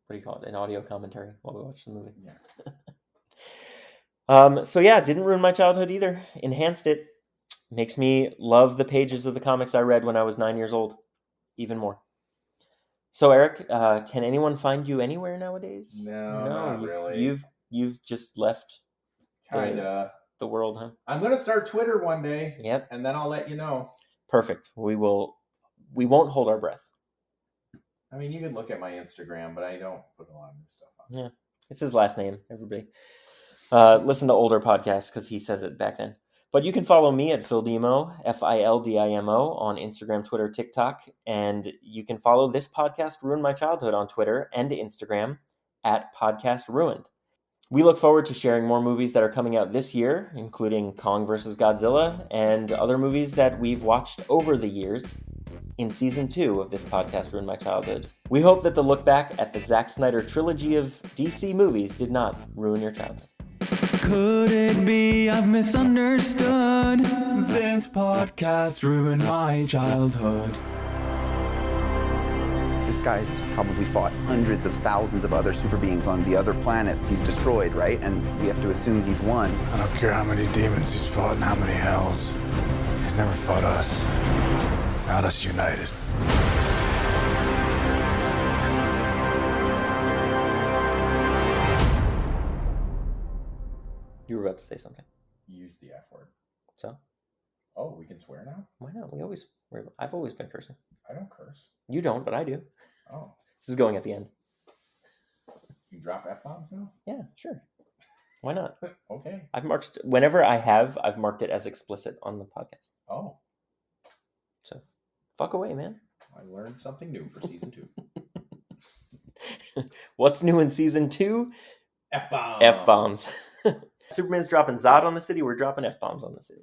do you call it? An audio commentary while we watch the movie. Yeah. So yeah, didn't ruin my childhood either. Enhanced it. Makes me love the pages of the comics I read when I was 9 years old even more. So Eric, can anyone find you anywhere nowadays? No, not really. You've just left Kinda. the world, huh? I'm gonna start Twitter one day. Yep. And then I'll let you know. Perfect. We won't hold our breath. I mean, you can look at my Instagram, but I don't put a lot of new stuff on. Yeah. It's his last name, everybody. Listen to older podcasts because he says it back then. But you can follow me at Phildimo, Fildimo, on Instagram, Twitter, TikTok. And you can follow this podcast, Ruin My Childhood, on Twitter and Instagram at Podcast Ruined. We look forward to sharing more movies that are coming out this year, including Kong vs. Godzilla and other movies that we've watched over the years in Season 2 of this podcast, Ruin My Childhood. We hope that the look back at the Zack Snyder trilogy of DC movies did not ruin your childhood. Could it be I've misunderstood? This podcast ruined my childhood. This guy's probably fought hundreds of thousands of other super beings on the other planets he's destroyed, right? And we have to assume he's won. I don't care how many demons he's fought and how many hells. He's never fought us. Not us united. to say something. Use the F word. So Oh, we can swear now? why not? I've always been cursing. I don't curse. You don't, but I do. Oh. This is going at the end. You drop F-bombs now? Yeah, sure. Why not? Okay. I've marked it as explicit on the podcast. Oh. So fuck away, man. I learned something new for season 2. What's new in season 2? F-bombs. F-bombs. Superman's dropping Zod on the city. We're dropping F-bombs on the city.